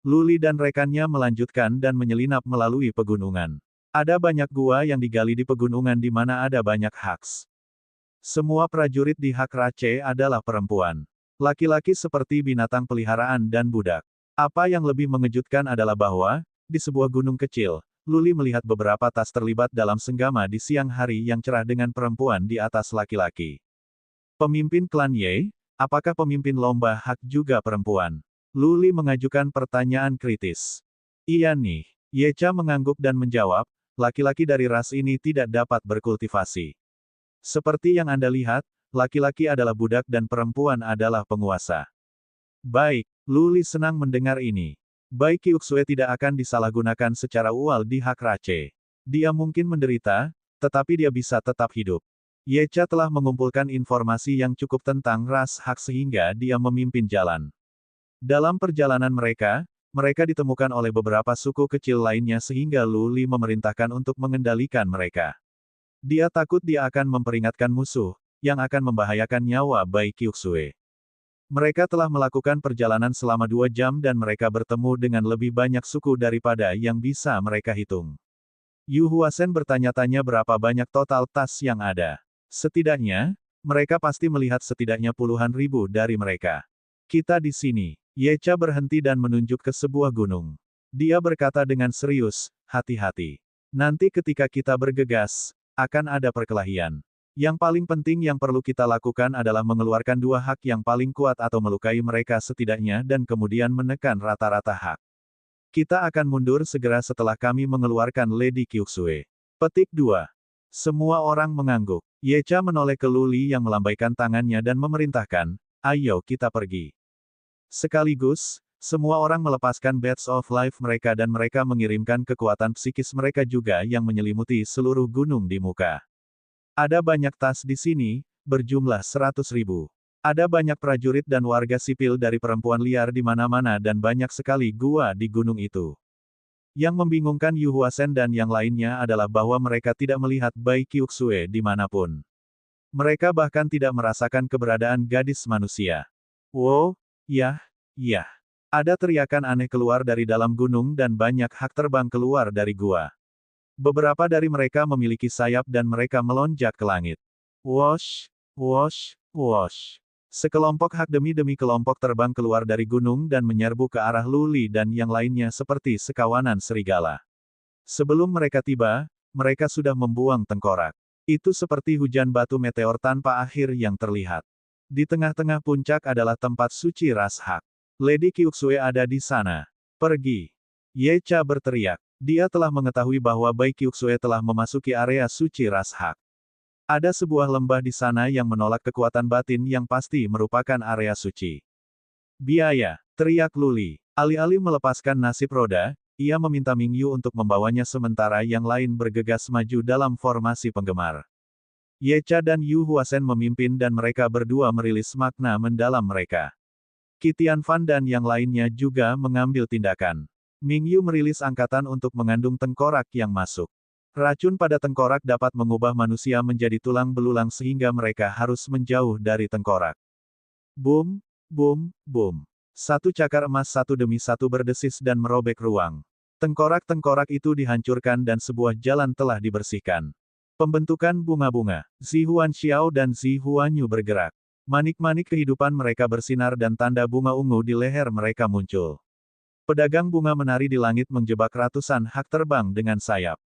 Luli dan rekannya melanjutkan dan menyelinap melalui pegunungan. Ada banyak gua yang digali di pegunungan di mana ada banyak haks. Semua prajurit di Hak Rache adalah perempuan. Laki-laki seperti binatang peliharaan dan budak. Apa yang lebih mengejutkan adalah bahwa, di sebuah gunung kecil, Luli melihat beberapa tas terlibat dalam senggama di siang hari yang cerah dengan perempuan di atas laki-laki. Pemimpin klan Ye, apakah pemimpin lomba hak juga perempuan? Luli mengajukan pertanyaan kritis. Iya nih. Yecha mengangguk dan menjawab, laki-laki dari ras ini tidak dapat berkultivasi. Seperti yang Anda lihat, laki-laki adalah budak dan perempuan adalah penguasa. Baik, Luli senang mendengar ini. Bai Qiuxue tidak akan disalahgunakan secara ual di Hak Rache. Dia mungkin menderita, tetapi dia bisa tetap hidup. Yecha telah mengumpulkan informasi yang cukup tentang ras Hak sehingga dia memimpin jalan. Dalam perjalanan mereka ditemukan oleh beberapa suku kecil lainnya sehingga Luli memerintahkan untuk mengendalikan mereka. Dia takut dia akan memperingatkan musuh, yang akan membahayakan nyawa Bai Qiuxue. Mereka telah melakukan perjalanan selama 2 jam dan mereka bertemu dengan lebih banyak suku daripada yang bisa mereka hitung. Yu Huasen bertanya-tanya berapa banyak total tas yang ada. Setidaknya, mereka pasti melihat setidaknya puluhan ribu dari mereka. Kita di sini. Yecha berhenti dan menunjuk ke sebuah gunung. Dia berkata dengan serius, hati-hati. Nanti ketika kita bergegas, akan ada perkelahian. Yang paling penting yang perlu kita lakukan adalah mengeluarkan 2 hak yang paling kuat atau melukai mereka setidaknya dan kemudian menekan rata-rata hak. Kita akan mundur segera setelah kami mengeluarkan Lady Qiuxue. Petik 2. Semua orang mengangguk. Yecha menoleh ke Luli yang melambaikan tangannya dan memerintahkan, ayo kita pergi. Sekaligus, semua orang melepaskan Bats of Life mereka dan mereka mengirimkan kekuatan psikis mereka juga yang menyelimuti seluruh gunung di muka. Ada banyak tas di sini, berjumlah 100.000. Ada banyak prajurit dan warga sipil dari perempuan liar di mana-mana dan banyak sekali gua di gunung itu. Yang membingungkan Yu Huasen dan yang lainnya adalah bahwa mereka tidak melihat Bai Qiuxue dimanapun. Mereka bahkan tidak merasakan keberadaan gadis manusia. Wow, yah, yah. Ada teriakan aneh keluar dari dalam gunung dan banyak hak terbang keluar dari gua. Beberapa dari mereka memiliki sayap dan mereka melonjak ke langit. Wosh, wosh, wosh. Sekelompok hak demi kelompok terbang keluar dari gunung dan menyerbu ke arah Luli dan yang lainnya seperti sekawanan serigala. Sebelum mereka tiba, mereka sudah membuang tengkorak. Itu seperti hujan batu meteor tanpa akhir yang terlihat. Di tengah-tengah puncak adalah tempat suci ras hak. Lady Qiuxue ada di sana. Pergi. Ye Cha berteriak. Dia telah mengetahui bahwa Bai Qiuxue telah memasuki area suci ras hak. Ada sebuah lembah di sana yang menolak kekuatan batin yang pasti merupakan area suci. Biaya, teriak Luli. Alih-alih melepaskan nasib roda, ia meminta Mingyu untuk membawanya sementara yang lain bergegas maju dalam formasi penggemar. Ye Cha dan Yu Huasen memimpin dan mereka berdua merilis makna mendalam mereka. Qi Tianfan dan yang lainnya juga mengambil tindakan. Mingyu merilis angkatan untuk mengandung tengkorak yang masuk. Racun pada tengkorak dapat mengubah manusia menjadi tulang belulang sehingga mereka harus menjauh dari tengkorak. Boom, boom, boom. Satu cakar emas satu demi satu berdesis dan merobek ruang. Tengkorak-tengkorak itu dihancurkan dan sebuah jalan telah dibersihkan. Pembentukan bunga-bunga. Zi Huanxiao dan Zi Huanyu bergerak. Manik-manik kehidupan mereka bersinar dan tanda bunga ungu di leher mereka muncul. Pedagang bunga menari di langit menjebak ratusan hak terbang dengan sayap.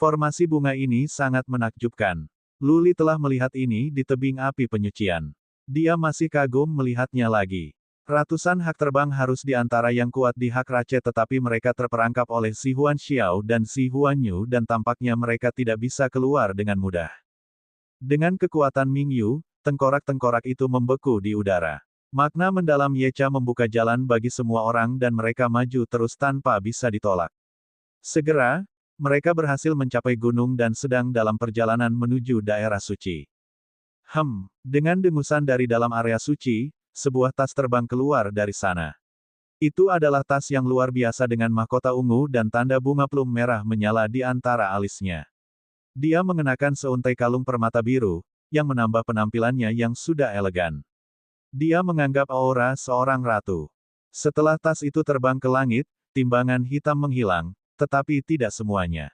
Formasi bunga ini sangat menakjubkan. Luli telah melihat ini di tebing api penyucian. Dia masih kagum melihatnya lagi. Ratusan hak terbang harus di antara yang kuat di hak Rache tetapi mereka terperangkap oleh Zi Huanxiao dan Zi Huanyu dan tampaknya mereka tidak bisa keluar dengan mudah. Dengan kekuatan Mingyu, tengkorak-tengkorak itu membeku di udara. Makna mendalam Ye Cha membuka jalan bagi semua orang dan mereka maju terus tanpa bisa ditolak. Segera, mereka berhasil mencapai gunung dan sedang dalam perjalanan menuju daerah suci. Dengan dengusan dari dalam area suci, sebuah tas terbang keluar dari sana. Itu adalah tas yang luar biasa dengan mahkota ungu dan tanda bunga plum merah menyala di antara alisnya. Dia mengenakan seuntai kalung permata biru, yang menambah penampilannya yang sudah elegan. Dia menganggap aura seorang ratu. Setelah tas itu terbang ke langit, timbangan hitam menghilang, tetapi tidak semuanya.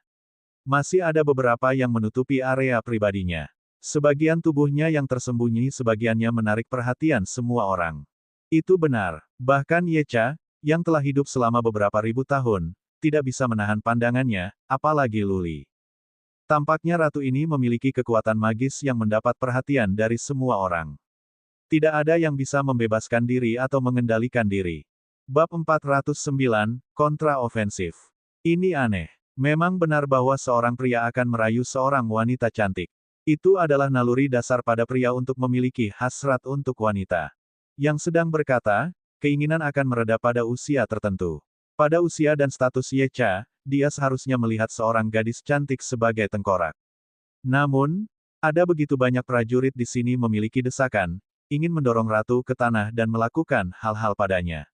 Masih ada beberapa yang menutupi area pribadinya. Sebagian tubuhnya yang tersembunyi sebagiannya menarik perhatian semua orang. Itu benar. Bahkan Ye Cha, yang telah hidup selama beberapa ribu tahun, tidak bisa menahan pandangannya, apalagi Luli. Tampaknya ratu ini memiliki kekuatan magis yang mendapat perhatian dari semua orang. Tidak ada yang bisa membebaskan diri atau mengendalikan diri. Bab 409, Kontra-ofensif. Ini aneh. Memang benar bahwa seorang pria akan merayu seorang wanita cantik. Itu adalah naluri dasar pada pria untuk memiliki hasrat untuk wanita. Yang sedang berkata, keinginan akan mereda pada usia tertentu. Pada usia dan status Ye Cha, dia seharusnya melihat seorang gadis cantik sebagai tengkorak. Namun, ada begitu banyak prajurit di sini memiliki desakan, ingin mendorong ratu ke tanah dan melakukan hal-hal padanya.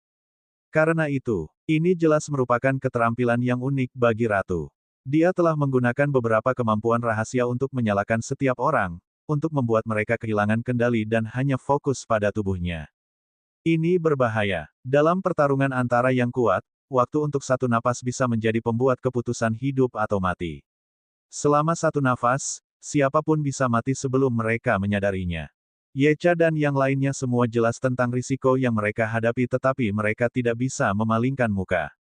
Karena itu, ini jelas merupakan keterampilan yang unik bagi ratu. Dia telah menggunakan beberapa kemampuan rahasia untuk menyalakan setiap orang, untuk membuat mereka kehilangan kendali dan hanya fokus pada tubuhnya. Ini berbahaya. Dalam pertarungan antara yang kuat, waktu untuk satu napas bisa menjadi pembuat keputusan hidup atau mati. Selama satu nafas, siapapun bisa mati sebelum mereka menyadarinya. Ye Cha dan yang lainnya semua jelas tentang risiko yang mereka hadapi tetapi mereka tidak bisa memalingkan muka.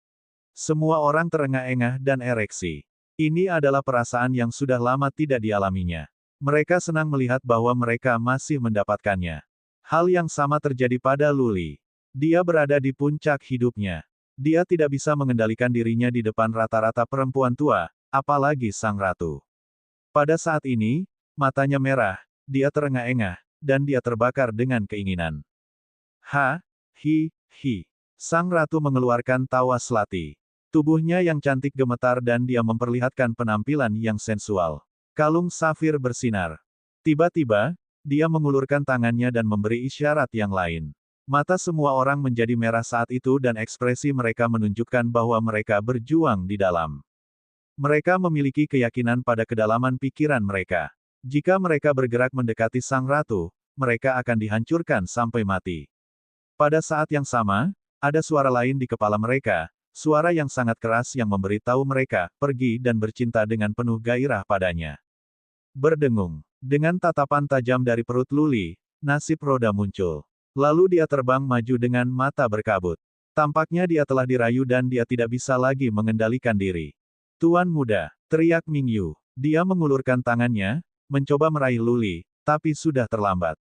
Semua orang terengah-engah dan ereksi. Ini adalah perasaan yang sudah lama tidak dialaminya. Mereka senang melihat bahwa mereka masih mendapatkannya. Hal yang sama terjadi pada Luli. Dia berada di puncak hidupnya. Dia tidak bisa mengendalikan dirinya di depan rata-rata perempuan tua, apalagi sang ratu. Pada saat ini, matanya merah, dia terengah-engah, dan dia terbakar dengan keinginan. Hi. Sang ratu mengeluarkan tawa selati. Tubuhnya yang cantik gemetar dan dia memperlihatkan penampilan yang sensual. Kalung safir bersinar. Tiba-tiba, dia mengulurkan tangannya dan memberi isyarat yang lain. Mata semua orang menjadi merah saat itu dan ekspresi mereka menunjukkan bahwa mereka berjuang di dalam. Mereka memiliki keyakinan pada kedalaman pikiran mereka. Jika mereka bergerak mendekati Sang Ratu, mereka akan dihancurkan sampai mati. Pada saat yang sama, ada suara lain di kepala mereka, suara yang sangat keras yang memberitahu mereka, pergi dan bercinta dengan penuh gairah padanya. Berdengung. Dengan tatapan tajam dari perut Luli, nasib roda muncul. Lalu dia terbang maju dengan mata berkabut. Tampaknya dia telah dirayu dan dia tidak bisa lagi mengendalikan diri. Tuan muda, teriak Mingyu. Dia mengulurkan tangannya, mencoba meraih Luli, tapi sudah terlambat.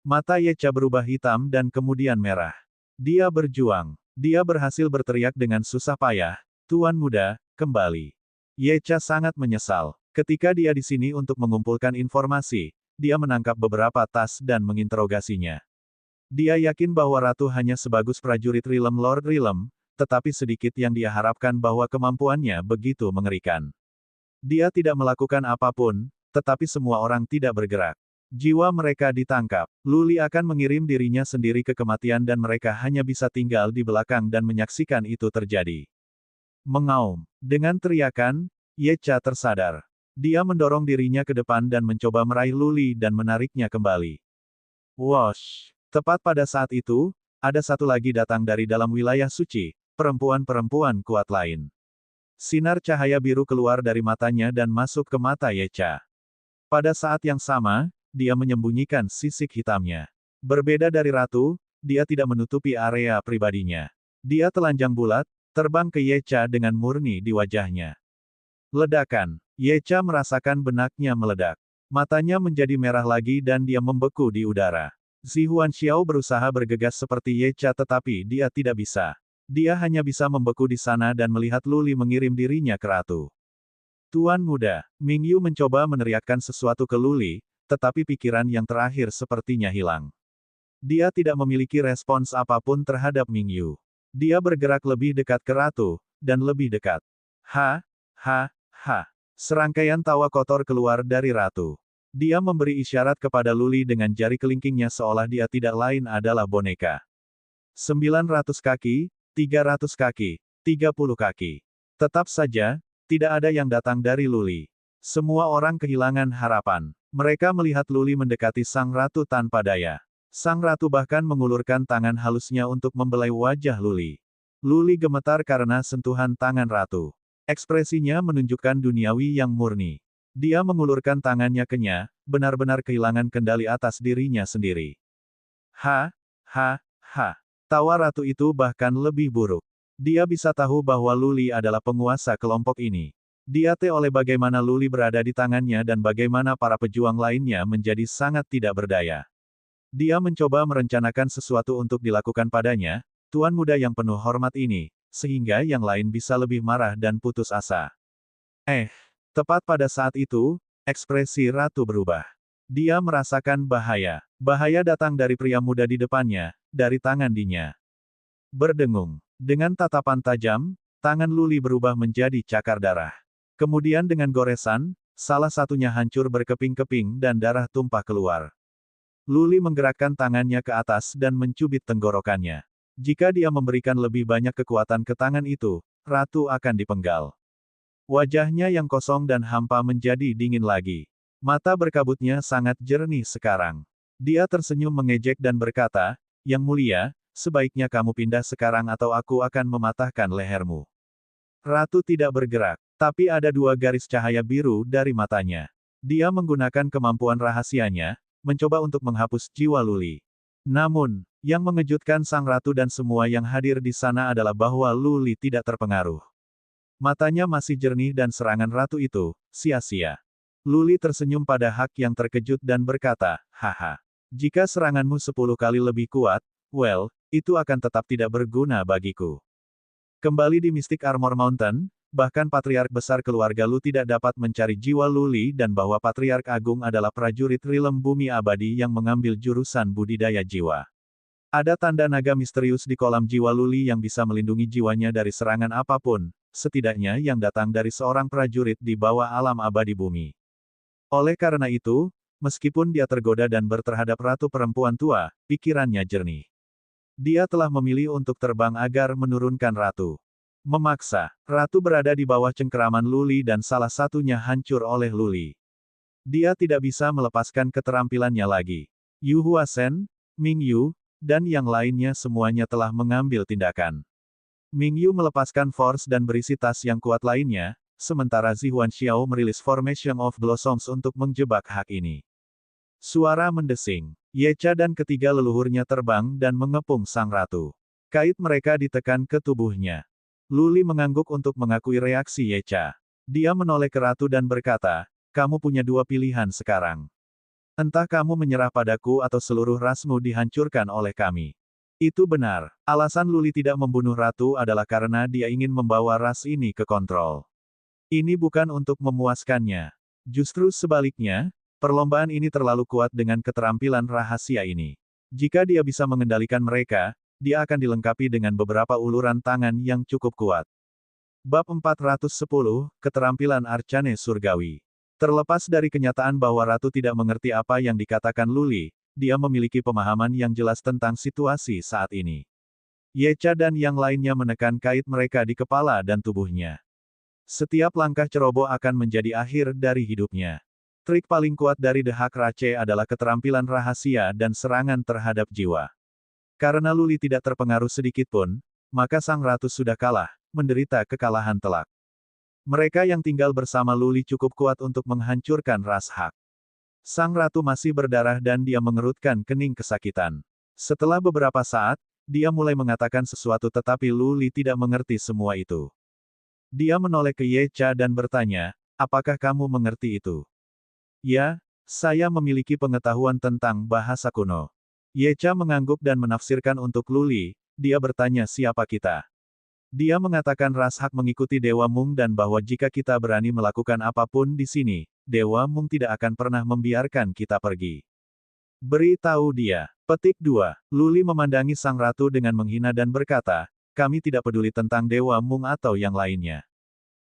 Mata Yecha berubah hitam dan kemudian merah. Dia berjuang. Dia berhasil berteriak dengan susah payah, Tuan muda, kembali. Yecha sangat menyesal. Ketika dia di sini untuk mengumpulkan informasi, dia menangkap beberapa tas dan menginterogasinya. Dia yakin bahwa Ratu hanya sebagus prajurit Rilem Lord Rilem, tetapi sedikit yang dia harapkan bahwa kemampuannya begitu mengerikan. Dia tidak melakukan apapun, tetapi semua orang tidak bergerak. Jiwa mereka ditangkap. Luli akan mengirim dirinya sendiri ke kematian dan mereka hanya bisa tinggal di belakang dan menyaksikan itu terjadi. Mengaum. Dengan teriakan, Yecha tersadar. Dia mendorong dirinya ke depan dan mencoba meraih Luli dan menariknya kembali. Wosh! Tepat pada saat itu, ada satu lagi datang dari dalam wilayah suci, perempuan-perempuan kuat lain. Sinar cahaya biru keluar dari matanya dan masuk ke mata Yecha. Pada saat yang sama, dia menyembunyikan sisik hitamnya. Berbeda dari Ratu, dia tidak menutupi area pribadinya. Dia telanjang bulat, terbang ke Yecha dengan murni di wajahnya. Ledakan. Yecha merasakan benaknya meledak. Matanya menjadi merah lagi dan dia membeku di udara. Zi Huanxiao berusaha bergegas seperti Yecha tetapi dia tidak bisa. Dia hanya bisa membeku di sana dan melihat Luli mengirim dirinya ke Ratu. Tuan muda, Mingyu mencoba meneriakkan sesuatu ke Luli, tetapi pikiran yang terakhir sepertinya hilang. Dia tidak memiliki respons apapun terhadap Mingyu. Dia bergerak lebih dekat ke Ratu, dan lebih dekat. Ha, ha, ha. Serangkaian tawa kotor keluar dari Ratu. Dia memberi isyarat kepada Luli dengan jari kelingkingnya seolah dia tidak lain adalah boneka. 900 kaki, 300 kaki, 30 kaki. Tetap saja, tidak ada yang datang dari Luli. Semua orang kehilangan harapan. Mereka melihat Luli mendekati Sang Ratu tanpa daya. Sang Ratu bahkan mengulurkan tangan halusnya untuk membelai wajah Luli. Luli gemetar karena sentuhan tangan Ratu. Ekspresinya menunjukkan duniawi yang murni. Dia mengulurkan tangannya kenyah, benar-benar kehilangan kendali atas dirinya sendiri. Ha, ha, ha. Tawa Ratu itu bahkan lebih buruk. Dia bisa tahu bahwa Luli adalah penguasa kelompok ini. Dia tahu oleh bagaimana Luli berada di tangannya dan bagaimana para pejuang lainnya menjadi sangat tidak berdaya. Dia mencoba merencanakan sesuatu untuk dilakukan padanya, tuan muda yang penuh hormat ini, sehingga yang lain bisa lebih marah dan putus asa. Tepat pada saat itu, ekspresi Ratu berubah. Dia merasakan bahaya. Bahaya datang dari pria muda di depannya, dari tangan Dinya. Berdengung. Dengan tatapan tajam, tangan Luli berubah menjadi cakar darah. Kemudian dengan goresan, salah satunya hancur berkeping-keping dan darah tumpah keluar. Luli menggerakkan tangannya ke atas dan mencubit tenggorokannya. Jika dia memberikan lebih banyak kekuatan ke tangan itu, Ratu akan dipenggal. Wajahnya yang kosong dan hampa menjadi dingin lagi. Mata berkabutnya sangat jernih sekarang. Dia tersenyum mengejek dan berkata, Yang mulia, sebaiknya kamu pindah sekarang atau aku akan mematahkan lehermu. Ratu tidak bergerak, tapi ada dua garis cahaya biru dari matanya. Dia menggunakan kemampuan rahasianya, mencoba untuk menghapus jiwa Luli. Namun, yang mengejutkan Sang Ratu dan semua yang hadir di sana adalah bahwa Luli tidak terpengaruh. Matanya masih jernih dan serangan Ratu itu, sia-sia. Luli tersenyum pada Hak yang terkejut dan berkata, haha. Jika seranganmu 10 kali lebih kuat, well, itu akan tetap tidak berguna bagiku. Kembali di Mystic Armor Mountain, bahkan Patriark Besar keluarga Lu tidak dapat mencari jiwa Luli dan bahwa Patriark Agung adalah prajurit Rilem Bumi Abadi yang mengambil jurusan budidaya jiwa. Ada tanda naga misterius di kolam jiwa Luli yang bisa melindungi jiwanya dari serangan apapun, setidaknya yang datang dari seorang prajurit di bawah alam abadi bumi. Oleh karena itu, Meskipun dia tergoda dan berterhadap ratu perempuan tua, pikirannya jernih. Dia telah memilih untuk terbang agar menurunkan ratu. Memaksa, ratu berada di bawah cengkeraman Luli dan salah satunya hancur oleh Luli. Dia tidak bisa melepaskan keterampilannya lagi. Yu Huasen, Ming Yu, dan yang lainnya semuanya telah mengambil tindakan. Ming Yu melepaskan force dan berisi tas yang kuat lainnya, sementara Zihuan Xiao merilis Formation of Blossoms untuk menjebak hak ini. Suara mendesing. Yecha dan ketiga leluhurnya terbang dan mengepung sang ratu. Kait mereka ditekan ke tubuhnya. Luli mengangguk untuk mengakui reaksi Yecha. Dia menoleh ke ratu dan berkata, kamu punya dua pilihan sekarang. Entah kamu menyerah padaku atau seluruh rasmu dihancurkan oleh kami. Itu benar. Alasan Luli tidak membunuh ratu adalah karena dia ingin membawa ras ini ke kontrol. Ini bukan untuk memuaskannya. Justru sebaliknya, perlombaan ini terlalu kuat dengan keterampilan rahasia ini. Jika dia bisa mengendalikan mereka, dia akan dilengkapi dengan beberapa uluran tangan yang cukup kuat. Bab 410, Keterampilan Arcane Surgawi. Terlepas dari kenyataan bahwa Ratu tidak mengerti apa yang dikatakan Luli, dia memiliki pemahaman yang jelas tentang situasi saat ini. Yecha dan yang lainnya menekan kait mereka di kepala dan tubuhnya. Setiap langkah ceroboh akan menjadi akhir dari hidupnya. Trik paling kuat dari The Hak Rache adalah keterampilan rahasia dan serangan terhadap jiwa. Karena Luli tidak terpengaruh sedikitpun, maka sang ratu sudah kalah, menderita kekalahan telak. Mereka yang tinggal bersama Luli cukup kuat untuk menghancurkan ras Hak. Sang ratu masih berdarah dan dia mengerutkan kening kesakitan. Setelah beberapa saat, dia mulai mengatakan sesuatu tetapi Luli tidak mengerti semua itu. Dia menoleh ke Yecha dan bertanya, apakah kamu mengerti itu? Ya, saya memiliki pengetahuan tentang bahasa kuno. Yecha mengangguk dan menafsirkan untuk Luli, dia bertanya siapa kita. Dia mengatakan ras Hak mengikuti Dewa Mung dan bahwa jika kita berani melakukan apapun di sini, Dewa Mung tidak akan pernah membiarkan kita pergi. Beritahu dia. Petik 2. Luli memandangi sang ratu dengan menghina dan berkata, kami tidak peduli tentang Dewa Mung atau yang lainnya.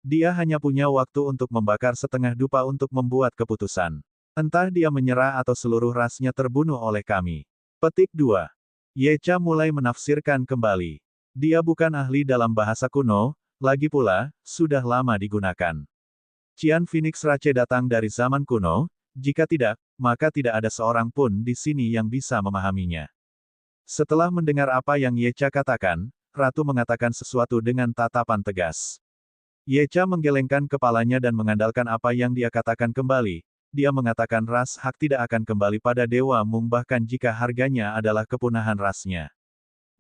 Dia hanya punya waktu untuk membakar setengah dupa untuk membuat keputusan. Entah dia menyerah atau seluruh rasnya terbunuh oleh kami. Petik 2. Yecha mulai menafsirkan kembali. Dia bukan ahli dalam bahasa kuno, lagi pula, sudah lama digunakan. Qian Phoenix Rache datang dari zaman kuno, jika tidak, maka tidak ada seorang pun di sini yang bisa memahaminya. Setelah mendengar apa yang Yecha katakan, Ratu mengatakan sesuatu dengan tatapan tegas. Yecha menggelengkan kepalanya dan mengandalkan apa yang dia katakan kembali. Dia mengatakan ras Hak tidak akan kembali pada Dewa Mung bahkan jika harganya adalah kepunahan rasnya.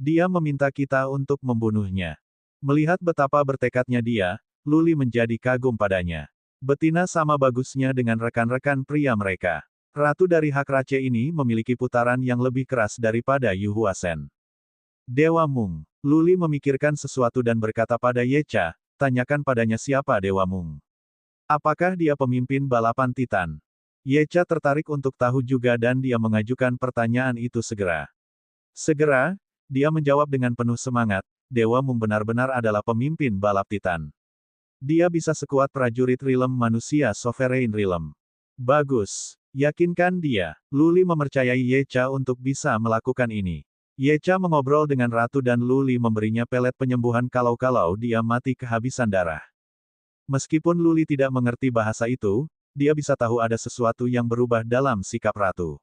Dia meminta kita untuk membunuhnya. Melihat betapa bertekadnya dia, Luli menjadi kagum padanya. Betina sama bagusnya dengan rekan-rekan pria mereka. Ratu dari Hak Rache ini memiliki putaran yang lebih keras daripada Yu Huasen. Dewa Mung. Luli memikirkan sesuatu dan berkata pada Yecha, tanyakan padanya siapa Dewa Mung. Apakah dia pemimpin balapan Titan? Yecha tertarik untuk tahu juga dan dia mengajukan pertanyaan itu segera. Segera, dia menjawab dengan penuh semangat, Dewa Mung benar-benar adalah pemimpin balap Titan. Dia bisa sekuat prajurit Realm manusia Sovereign Realm. Bagus. Yakinkan dia. Luli mempercayai Yecha untuk bisa melakukan ini. Yecha mengobrol dengan Ratu dan Luli memberinya pelet penyembuhan kalau-kalau dia mati kehabisan darah. Meskipun Luli tidak mengerti bahasa itu, dia bisa tahu ada sesuatu yang berubah dalam sikap Ratu.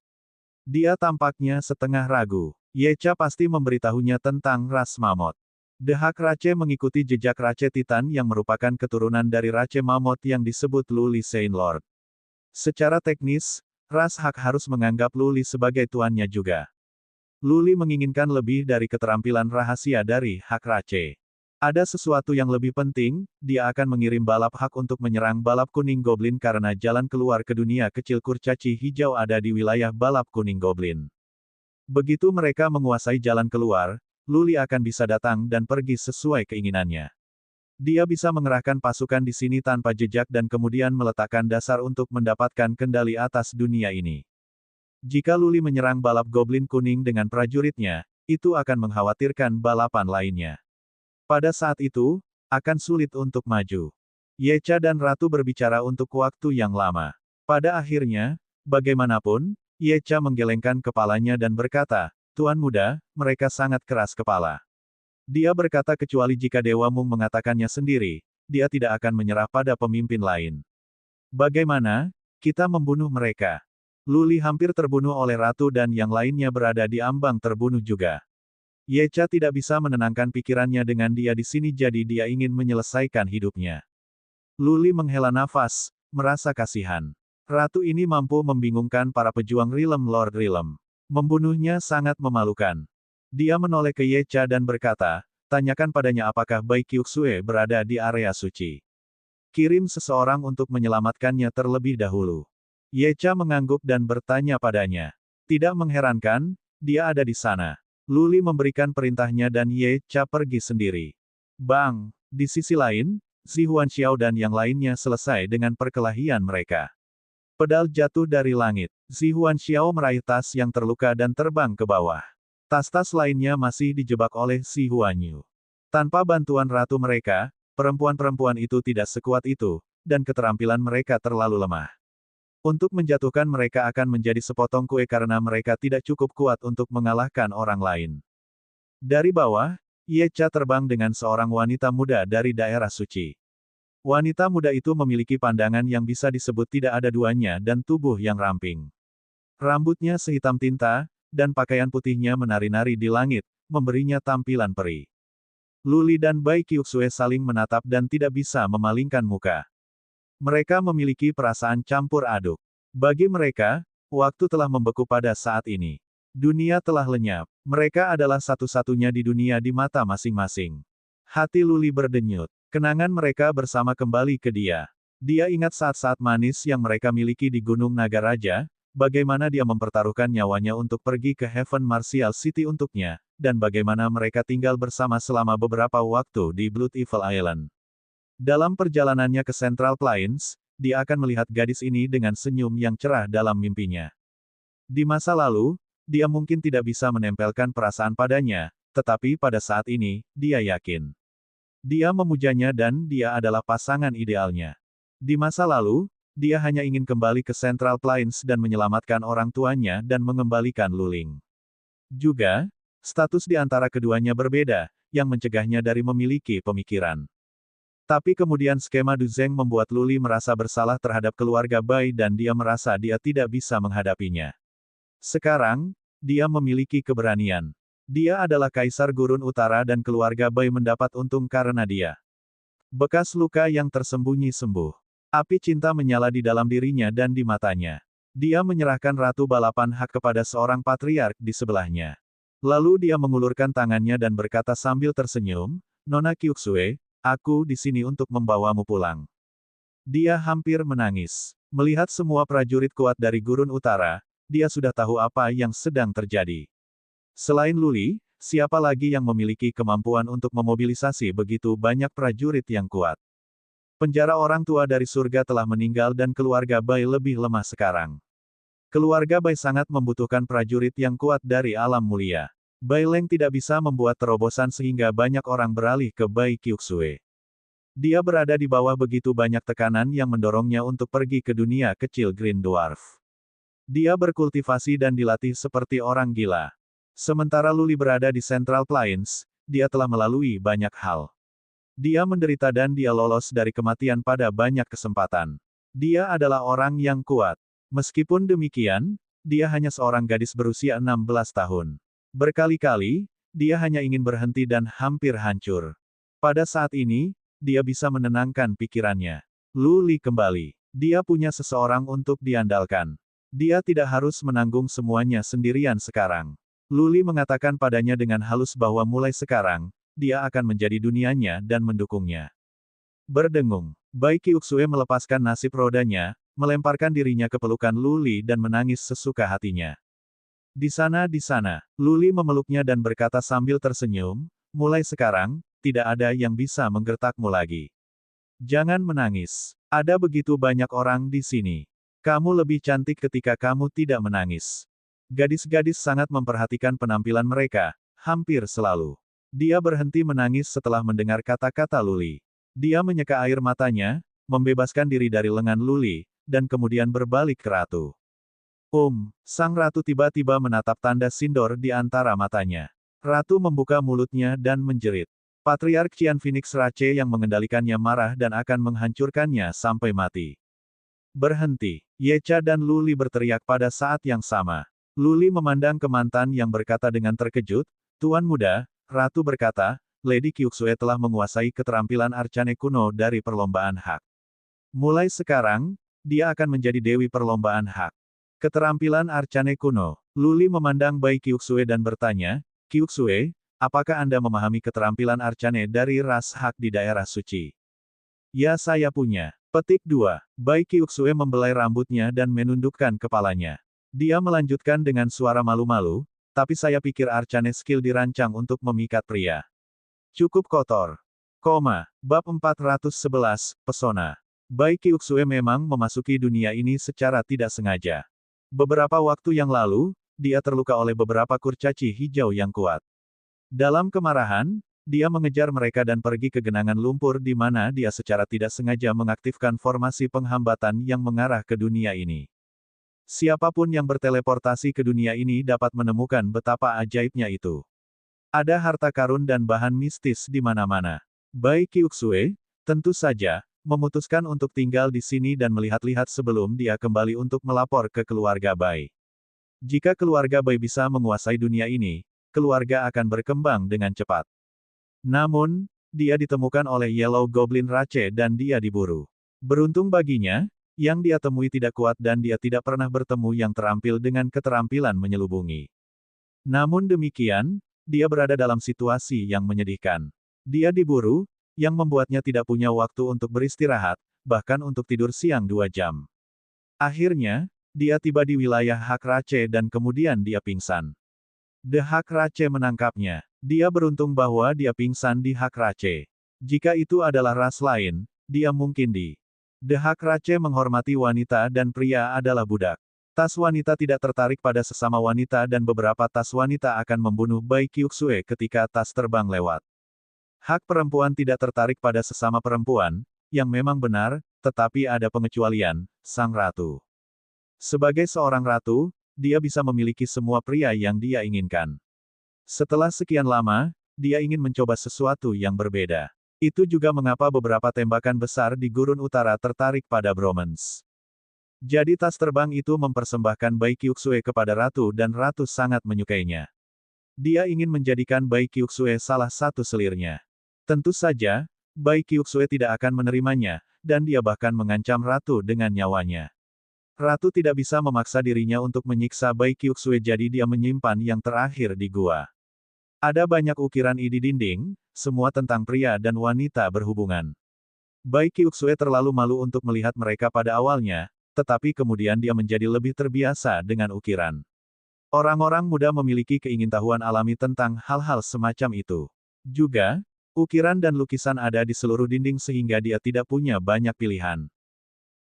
Dia tampaknya setengah ragu. Yecha pasti memberitahunya tentang ras mamut. The Hak Rache mengikuti jejak Rache Titan yang merupakan keturunan dari Rache Mamut yang disebut Luli Saint Lord. Secara teknis, ras Hak harus menganggap Luli sebagai tuannya juga. Luli menginginkan lebih dari keterampilan rahasia dari Hak Rache. Ada sesuatu yang lebih penting, dia akan mengirim balap Hak untuk menyerang balap kuning Goblin karena jalan keluar ke dunia kecil kurcaci hijau ada di wilayah balap kuning Goblin. Begitu mereka menguasai jalan keluar, Luli akan bisa datang dan pergi sesuai keinginannya. Dia bisa mengerahkan pasukan di sini tanpa jejak dan kemudian meletakkan dasar untuk mendapatkan kendali atas dunia ini. Jika Luli menyerang balap Goblin kuning dengan prajuritnya, itu akan mengkhawatirkan balapan lainnya. Pada saat itu, akan sulit untuk maju. Yecha dan Ratu berbicara untuk waktu yang lama. Pada akhirnya, Bagaimanapun, Yecha menggelengkan kepalanya dan berkata, Tuan muda, mereka sangat keras kepala. Dia berkata kecuali jika Dewa Mung mengatakannya sendiri, dia tidak akan menyerah pada pemimpin lain. Bagaimana? Kita membunuh mereka. Luli hampir terbunuh oleh ratu dan yang lainnya berada di ambang terbunuh juga. Yecha tidak bisa menenangkan pikirannya dengan dia di sini jadi dia ingin menyelesaikan hidupnya. Luli menghela nafas, merasa kasihan. Ratu ini mampu membingungkan para pejuang Rilem Lord Rilem. Membunuhnya sangat memalukan. Dia menoleh ke Yecha dan berkata, tanyakan padanya apakah Bai Qiuxue berada di area suci. Kirim seseorang untuk menyelamatkannya terlebih dahulu. Yecha mengangguk dan bertanya padanya. Tidak mengherankan, dia ada di sana. Luli memberikan perintahnya dan Yecha pergi sendiri. Bang! Di sisi lain, Zi Huanxiao dan yang lainnya selesai dengan perkelahian mereka. Pedal jatuh dari langit. Zi Huanxiao meraih tas yang terluka dan terbang ke bawah. Tas-tas lainnya masih dijebak oleh Zi Huanyu. Tanpa bantuan ratu mereka, perempuan-perempuan itu tidak sekuat itu, dan keterampilan mereka terlalu lemah. Untuk menjatuhkan mereka akan menjadi sepotong kue karena mereka tidak cukup kuat untuk mengalahkan orang lain. Dari bawah, Yecha terbang dengan seorang wanita muda dari daerah suci. Wanita muda itu memiliki pandangan yang bisa disebut tidak ada duanya dan tubuh yang ramping. Rambutnya sehitam tinta, dan pakaian putihnya menari-nari di langit, memberinya tampilan peri. Luli dan Bai Qiuxue saling menatap dan tidak bisa memalingkan muka. Mereka memiliki perasaan campur aduk. Bagi mereka, waktu telah membeku pada saat ini. Dunia telah lenyap. Mereka adalah satu-satunya di dunia di mata masing-masing. Hati Luli berdenyut. Kenangan mereka bersama kembali ke dia. Dia ingat saat-saat manis yang mereka miliki di Gunung Nagaraja, bagaimana dia mempertaruhkan nyawanya untuk pergi ke Heaven Martial City untuknya, dan bagaimana mereka tinggal bersama selama beberapa waktu di Blood Evil Island. Dalam perjalanannya ke Central Plains, dia akan melihat gadis ini dengan senyum yang cerah dalam mimpinya. Di masa lalu, dia mungkin tidak bisa menempelkan perasaan padanya, tetapi pada saat ini, dia yakin. Dia memujanya dan dia adalah pasangan idealnya. Di masa lalu, dia hanya ingin kembali ke Central Plains dan menyelamatkan orang tuanya dan mengembalikan Luling. Juga, status di antara keduanya berbeda, yang mencegahnya dari memiliki pemikiran. Tapi kemudian skema Du Zeng membuat Luli merasa bersalah terhadap keluarga Bai dan dia merasa dia tidak bisa menghadapinya. Sekarang, dia memiliki keberanian. Dia adalah Kaisar Gurun Utara dan keluarga Bai mendapat untung karena dia. Bekas luka yang tersembunyi sembuh. Api cinta menyala di dalam dirinya dan di matanya. Dia menyerahkan Ratu Balapan Hak kepada seorang patriark di sebelahnya. Lalu dia mengulurkan tangannya dan berkata sambil tersenyum, Nona Qiuxue, aku di sini untuk membawamu pulang. Dia hampir menangis. Melihat semua prajurit kuat dari Gurun Utara, dia sudah tahu apa yang sedang terjadi. Selain Luli, siapa lagi yang memiliki kemampuan untuk memobilisasi begitu banyak prajurit yang kuat? Penjara orang tua dari surga telah meninggal dan keluarga Bai lebih lemah sekarang. Keluarga Bai sangat membutuhkan prajurit yang kuat dari alam mulia. Bai Leng tidak bisa membuat terobosan sehingga banyak orang beralih ke Bai Qiuxue. Dia berada di bawah begitu banyak tekanan yang mendorongnya untuk pergi ke dunia kecil Green Dwarf. Dia berkultivasi dan dilatih seperti orang gila. Sementara Luli berada di Central Plains, dia telah melalui banyak hal. Dia menderita dan dia lolos dari kematian pada banyak kesempatan. Dia adalah orang yang kuat. Meskipun demikian, dia hanya seorang gadis berusia 16 tahun. Berkali-kali, dia hanya ingin berhenti dan hampir hancur. Pada saat ini, dia bisa menenangkan pikirannya. Luli kembali. Dia punya seseorang untuk diandalkan. Dia tidak harus menanggung semuanya sendirian sekarang. Luli mengatakan padanya dengan halus bahwa mulai sekarang, dia akan menjadi dunianya dan mendukungnya. Berdengung, Bai Qiuxue melepaskan nasib rodanya, melemparkan dirinya ke pelukan Luli dan menangis sesuka hatinya. Di sana, Luli memeluknya dan berkata sambil tersenyum, mulai sekarang, tidak ada yang bisa menggertakmu lagi. Jangan menangis. Ada begitu banyak orang di sini. Kamu lebih cantik ketika kamu tidak menangis. Gadis-gadis sangat memperhatikan penampilan mereka, hampir selalu. Dia berhenti menangis setelah mendengar kata-kata Luli. Dia menyeka air matanya, membebaskan diri dari lengan Luli, dan kemudian berbalik ke ratu. Sang ratu tiba-tiba menatap tanda sindor di antara matanya. Ratu membuka mulutnya dan menjerit. Patriark Qian Phoenix Rache yang mengendalikannya marah dan akan menghancurkannya sampai mati. Berhenti. Yecha dan Luli berteriak pada saat yang sama. Luli memandang ke mantan yang berkata dengan terkejut, Tuan Muda, Ratu berkata, Lady Kyuxue telah menguasai keterampilan arcane kuno dari perlombaan hak. Mulai sekarang, dia akan menjadi dewi perlombaan hak. Keterampilan arcane kuno. Luli memandang Bai Kyuxue dan bertanya, Kyuxue, apakah Anda memahami keterampilan arcane dari ras hak di daerah suci? Ya, saya punya. Petik 2. Bai Kyuxue membelai rambutnya dan menundukkan kepalanya. Dia melanjutkan dengan suara malu-malu, tapi saya pikir arcane skill dirancang untuk memikat pria. Cukup kotor. Bab 411, Pesona. Bai Kyuxue memang memasuki dunia ini secara tidak sengaja. Beberapa waktu yang lalu, dia terluka oleh beberapa kurcaci hijau yang kuat. Dalam kemarahan, dia mengejar mereka dan pergi ke genangan lumpur di mana dia secara tidak sengaja mengaktifkan formasi penghambatan yang mengarah ke dunia ini. Siapapun yang berteleportasi ke dunia ini dapat menemukan betapa ajaibnya itu. Ada harta karun dan bahan mistis di mana-mana. Bai Kyuxue, tentu saja, memutuskan untuk tinggal di sini dan melihat-lihat sebelum dia kembali untuk melapor ke keluarga Bai. Jika keluarga Bai bisa menguasai dunia ini, keluarga akan berkembang dengan cepat. Namun, dia ditemukan oleh Yellow Goblin Rache dan dia diburu. Beruntung baginya, yang dia temui tidak kuat dan dia tidak pernah bertemu yang terampil dengan keterampilan menyelubungi. Namun demikian, dia berada dalam situasi yang menyedihkan. Dia diburu, yang membuatnya tidak punya waktu untuk beristirahat, bahkan untuk tidur siang 2 jam. Akhirnya, dia tiba di wilayah Hak Rache dan kemudian dia pingsan. The Hak Rache menangkapnya. Dia beruntung bahwa dia pingsan di Hak Rache. Jika itu adalah ras lain, dia mungkin di. The Hak Rache menghormati wanita dan pria adalah budak. Tas wanita tidak tertarik pada sesama wanita dan beberapa tas wanita akan membunuh Bai Kyuxue ketika tas terbang lewat. Hak perempuan tidak tertarik pada sesama perempuan, yang memang benar, tetapi ada pengecualian, sang ratu. Sebagai seorang ratu, dia bisa memiliki semua pria yang dia inginkan. Setelah sekian lama, dia ingin mencoba sesuatu yang berbeda. Itu juga mengapa beberapa tembakan besar di gurun utara tertarik pada bromance. Jadi tas terbang itu mempersembahkan Bai Kyuxue kepada ratu dan ratu sangat menyukainya. Dia ingin menjadikan Bai Kyuxue salah satu selirnya. Tentu saja, Bai Kyuxue tidak akan menerimanya, dan dia bahkan mengancam ratu dengan nyawanya. Ratu tidak bisa memaksa dirinya untuk menyiksa Bai Kyuxue jadi dia menyimpan yang terakhir di gua. Ada banyak ukiran di dinding, semua tentang pria dan wanita berhubungan. Bai Kyuxue terlalu malu untuk melihat mereka pada awalnya, tetapi kemudian dia menjadi lebih terbiasa dengan ukiran. Orang-orang muda memiliki keingintahuan alami tentang hal-hal semacam itu. Juga, ukiran dan lukisan ada di seluruh dinding sehingga dia tidak punya banyak pilihan.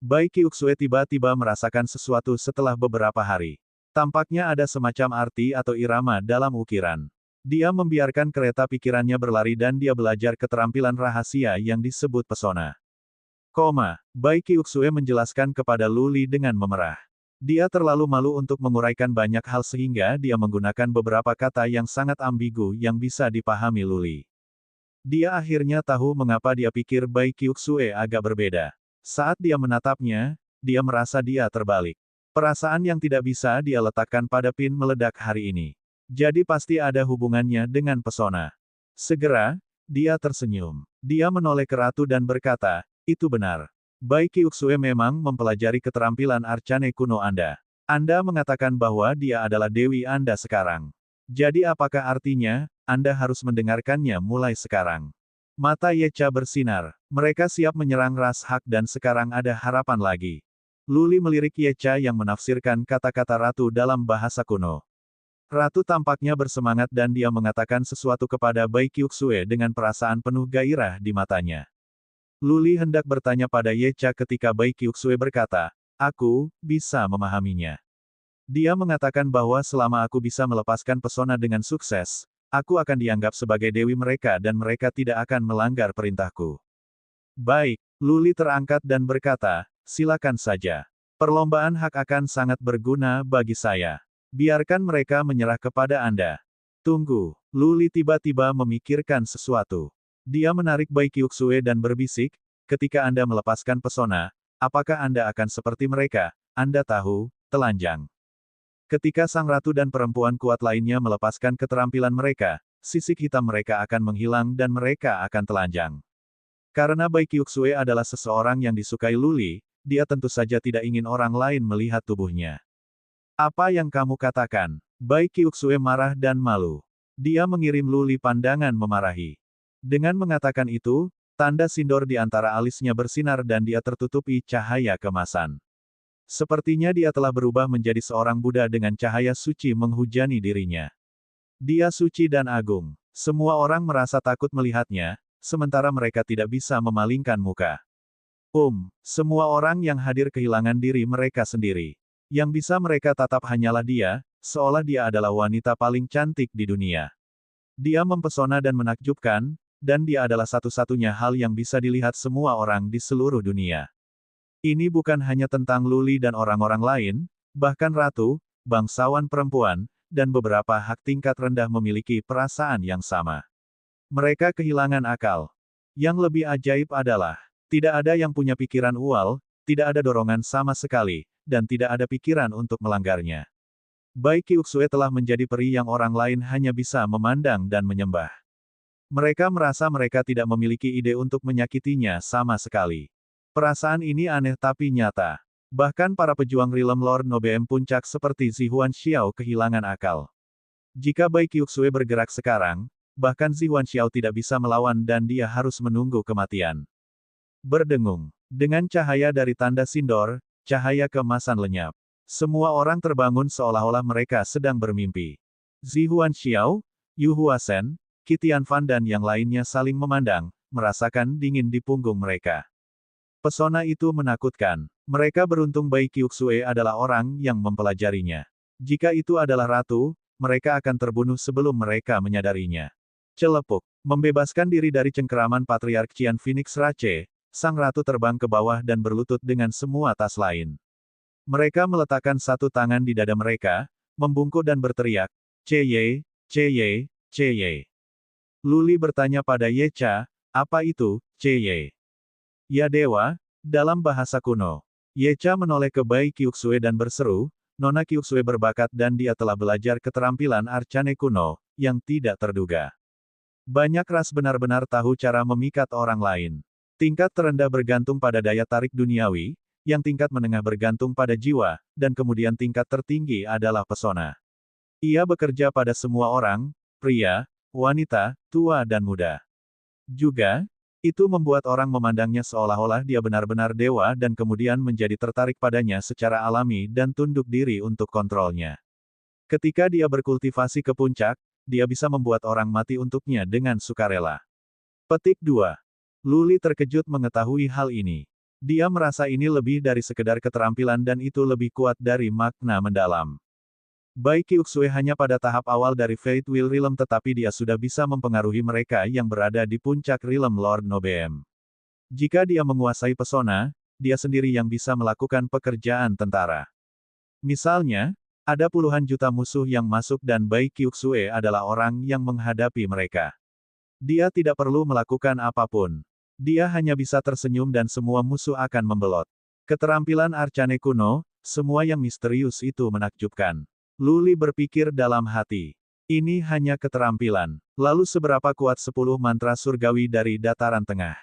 Bai Kyuxue tiba-tiba merasakan sesuatu setelah beberapa hari. Tampaknya ada semacam arti atau irama dalam ukiran. Dia membiarkan kereta pikirannya berlari dan dia belajar keterampilan rahasia yang disebut pesona. Bai Kyuxue menjelaskan kepada Luli dengan memerah. Dia terlalu malu untuk menguraikan banyak hal sehingga dia menggunakan beberapa kata yang sangat ambigu yang bisa dipahami Luli. Dia akhirnya tahu mengapa dia pikir Bai Kyuxue agak berbeda. Saat dia menatapnya, dia merasa dia terbalik. Perasaan yang tidak bisa dia letakkan pada pin meledak hari ini. Jadi pasti ada hubungannya dengan pesona. Segera, dia tersenyum. Dia menoleh ke ratu dan berkata, itu benar. Bai Kyuxue memang mempelajari keterampilan arcane kuno Anda. Anda mengatakan bahwa dia adalah dewi Anda sekarang. Jadi apakah artinya, Anda harus mendengarkannya mulai sekarang? Mata Yecha bersinar. Mereka siap menyerang ras hak dan sekarang ada harapan lagi. Luli melirik Yecha yang menafsirkan kata-kata ratu dalam bahasa kuno. Ratu tampaknya bersemangat dan dia mengatakan sesuatu kepada Bai Kyuxue dengan perasaan penuh gairah di matanya. Luli hendak bertanya pada Yecha ketika Bai Kyuxue berkata, aku bisa memahaminya. Dia mengatakan bahwa selama aku bisa melepaskan pesona dengan sukses, aku akan dianggap sebagai dewi mereka dan mereka tidak akan melanggar perintahku. Baik, Luli terangkat dan berkata, silakan saja. Perlombaan hak akan sangat berguna bagi saya. Biarkan mereka menyerah kepada Anda. Tunggu, Luli tiba-tiba memikirkan sesuatu. Dia menarik Bai Qiuxue dan berbisik, ketika Anda melepaskan pesona, apakah Anda akan seperti mereka? Anda tahu, telanjang. Ketika sang ratu dan perempuan kuat lainnya melepaskan keterampilan mereka, sisik hitam mereka akan menghilang dan mereka akan telanjang. Karena Bai Qiuxue adalah seseorang yang disukai Luli, dia tentu saja tidak ingin orang lain melihat tubuhnya. Apa yang kamu katakan? Bai Qiuxue marah dan malu. Dia mengirim Luli pandangan memarahi. Dengan mengatakan itu, tanda sindor di antara alisnya bersinar dan dia tertutupi cahaya kemasan. Sepertinya dia telah berubah menjadi seorang Buddha dengan cahaya suci menghujani dirinya. Dia suci dan agung. Semua orang merasa takut melihatnya, sementara mereka tidak bisa memalingkan muka. Semua orang yang hadir kehilangan diri mereka sendiri. Yang bisa mereka tatap hanyalah dia, seolah dia adalah wanita paling cantik di dunia. Dia mempesona dan menakjubkan, dan dia adalah satu-satunya hal yang bisa dilihat semua orang di seluruh dunia. Ini bukan hanya tentang Luli dan orang-orang lain, bahkan ratu, bangsawan perempuan, dan beberapa hak tingkat rendah memiliki perasaan yang sama. Mereka kehilangan akal. Yang lebih ajaib adalah, tidak ada yang punya pikiran ual, tidak ada dorongan sama sekali, dan tidak ada pikiran untuk melanggarnya. Bai Qiuxue telah menjadi peri yang orang lain hanya bisa memandang dan menyembah. Mereka merasa mereka tidak memiliki ide untuk menyakitinya sama sekali. Perasaan ini aneh tapi nyata. Bahkan para pejuang Realm Lord Nobeem puncak seperti Zihuan Xiao kehilangan akal. Jika Bai Qiuxue bergerak sekarang, bahkan Zihuan Xiao tidak bisa melawan dan dia harus menunggu kematian. Berdengung. Dengan cahaya dari tanda sindor, cahaya kemasan lenyap. Semua orang terbangun seolah-olah mereka sedang bermimpi. Zihuan Xiao, Yu Huasen, Qi Tianfan dan yang lainnya saling memandang, merasakan dingin di punggung mereka. Pesona itu menakutkan. Mereka beruntung Bai Qiuxue adalah orang yang mempelajarinya. Jika itu adalah ratu, mereka akan terbunuh sebelum mereka menyadarinya. Celepuk. Membebaskan diri dari cengkeraman Patriark Qian Phoenix Rache, sang ratu terbang ke bawah dan berlutut dengan semua tas lain. Mereka meletakkan satu tangan di dada mereka, membungkuk dan berteriak, Ceye, Ceye, Ceye. Luli bertanya pada Yecha, apa itu, Ceye? Ya dewa, dalam bahasa kuno. Yecha menoleh ke Bai Qiuxue dan berseru, Nona Qiuxue berbakat dan dia telah belajar keterampilan arcane kuno, yang tidak terduga. Banyak ras benar-benar tahu cara memikat orang lain. Tingkat terendah bergantung pada daya tarik duniawi, yang tingkat menengah bergantung pada jiwa, dan kemudian tingkat tertinggi adalah pesona. Ia bekerja pada semua orang, pria, wanita, tua dan muda. Juga, itu membuat orang memandangnya seolah-olah dia benar-benar dewa dan kemudian menjadi tertarik padanya secara alami dan tunduk diri untuk kontrolnya. Ketika dia berkultivasi ke puncak, dia bisa membuat orang mati untuknya dengan sukarela. Petik 2. Luli terkejut mengetahui hal ini. Dia merasa ini lebih dari sekedar keterampilan dan itu lebih kuat dari makna mendalam. Bai Qiuxue hanya pada tahap awal dari Fate Wheel Realm tetapi dia sudah bisa mempengaruhi mereka yang berada di puncak Realm Lord Nobeem. Jika dia menguasai pesona, dia sendiri yang bisa melakukan pekerjaan tentara. Misalnya, ada puluhan juta musuh yang masuk dan Bai Qiuxue adalah orang yang menghadapi mereka. Dia tidak perlu melakukan apapun. Dia hanya bisa tersenyum dan semua musuh akan membelot. Keterampilan arcane kuno, semua yang misterius itu menakjubkan. Luli berpikir dalam hati. Ini hanya keterampilan. Lalu seberapa kuat 10 mantra surgawi dari dataran tengah?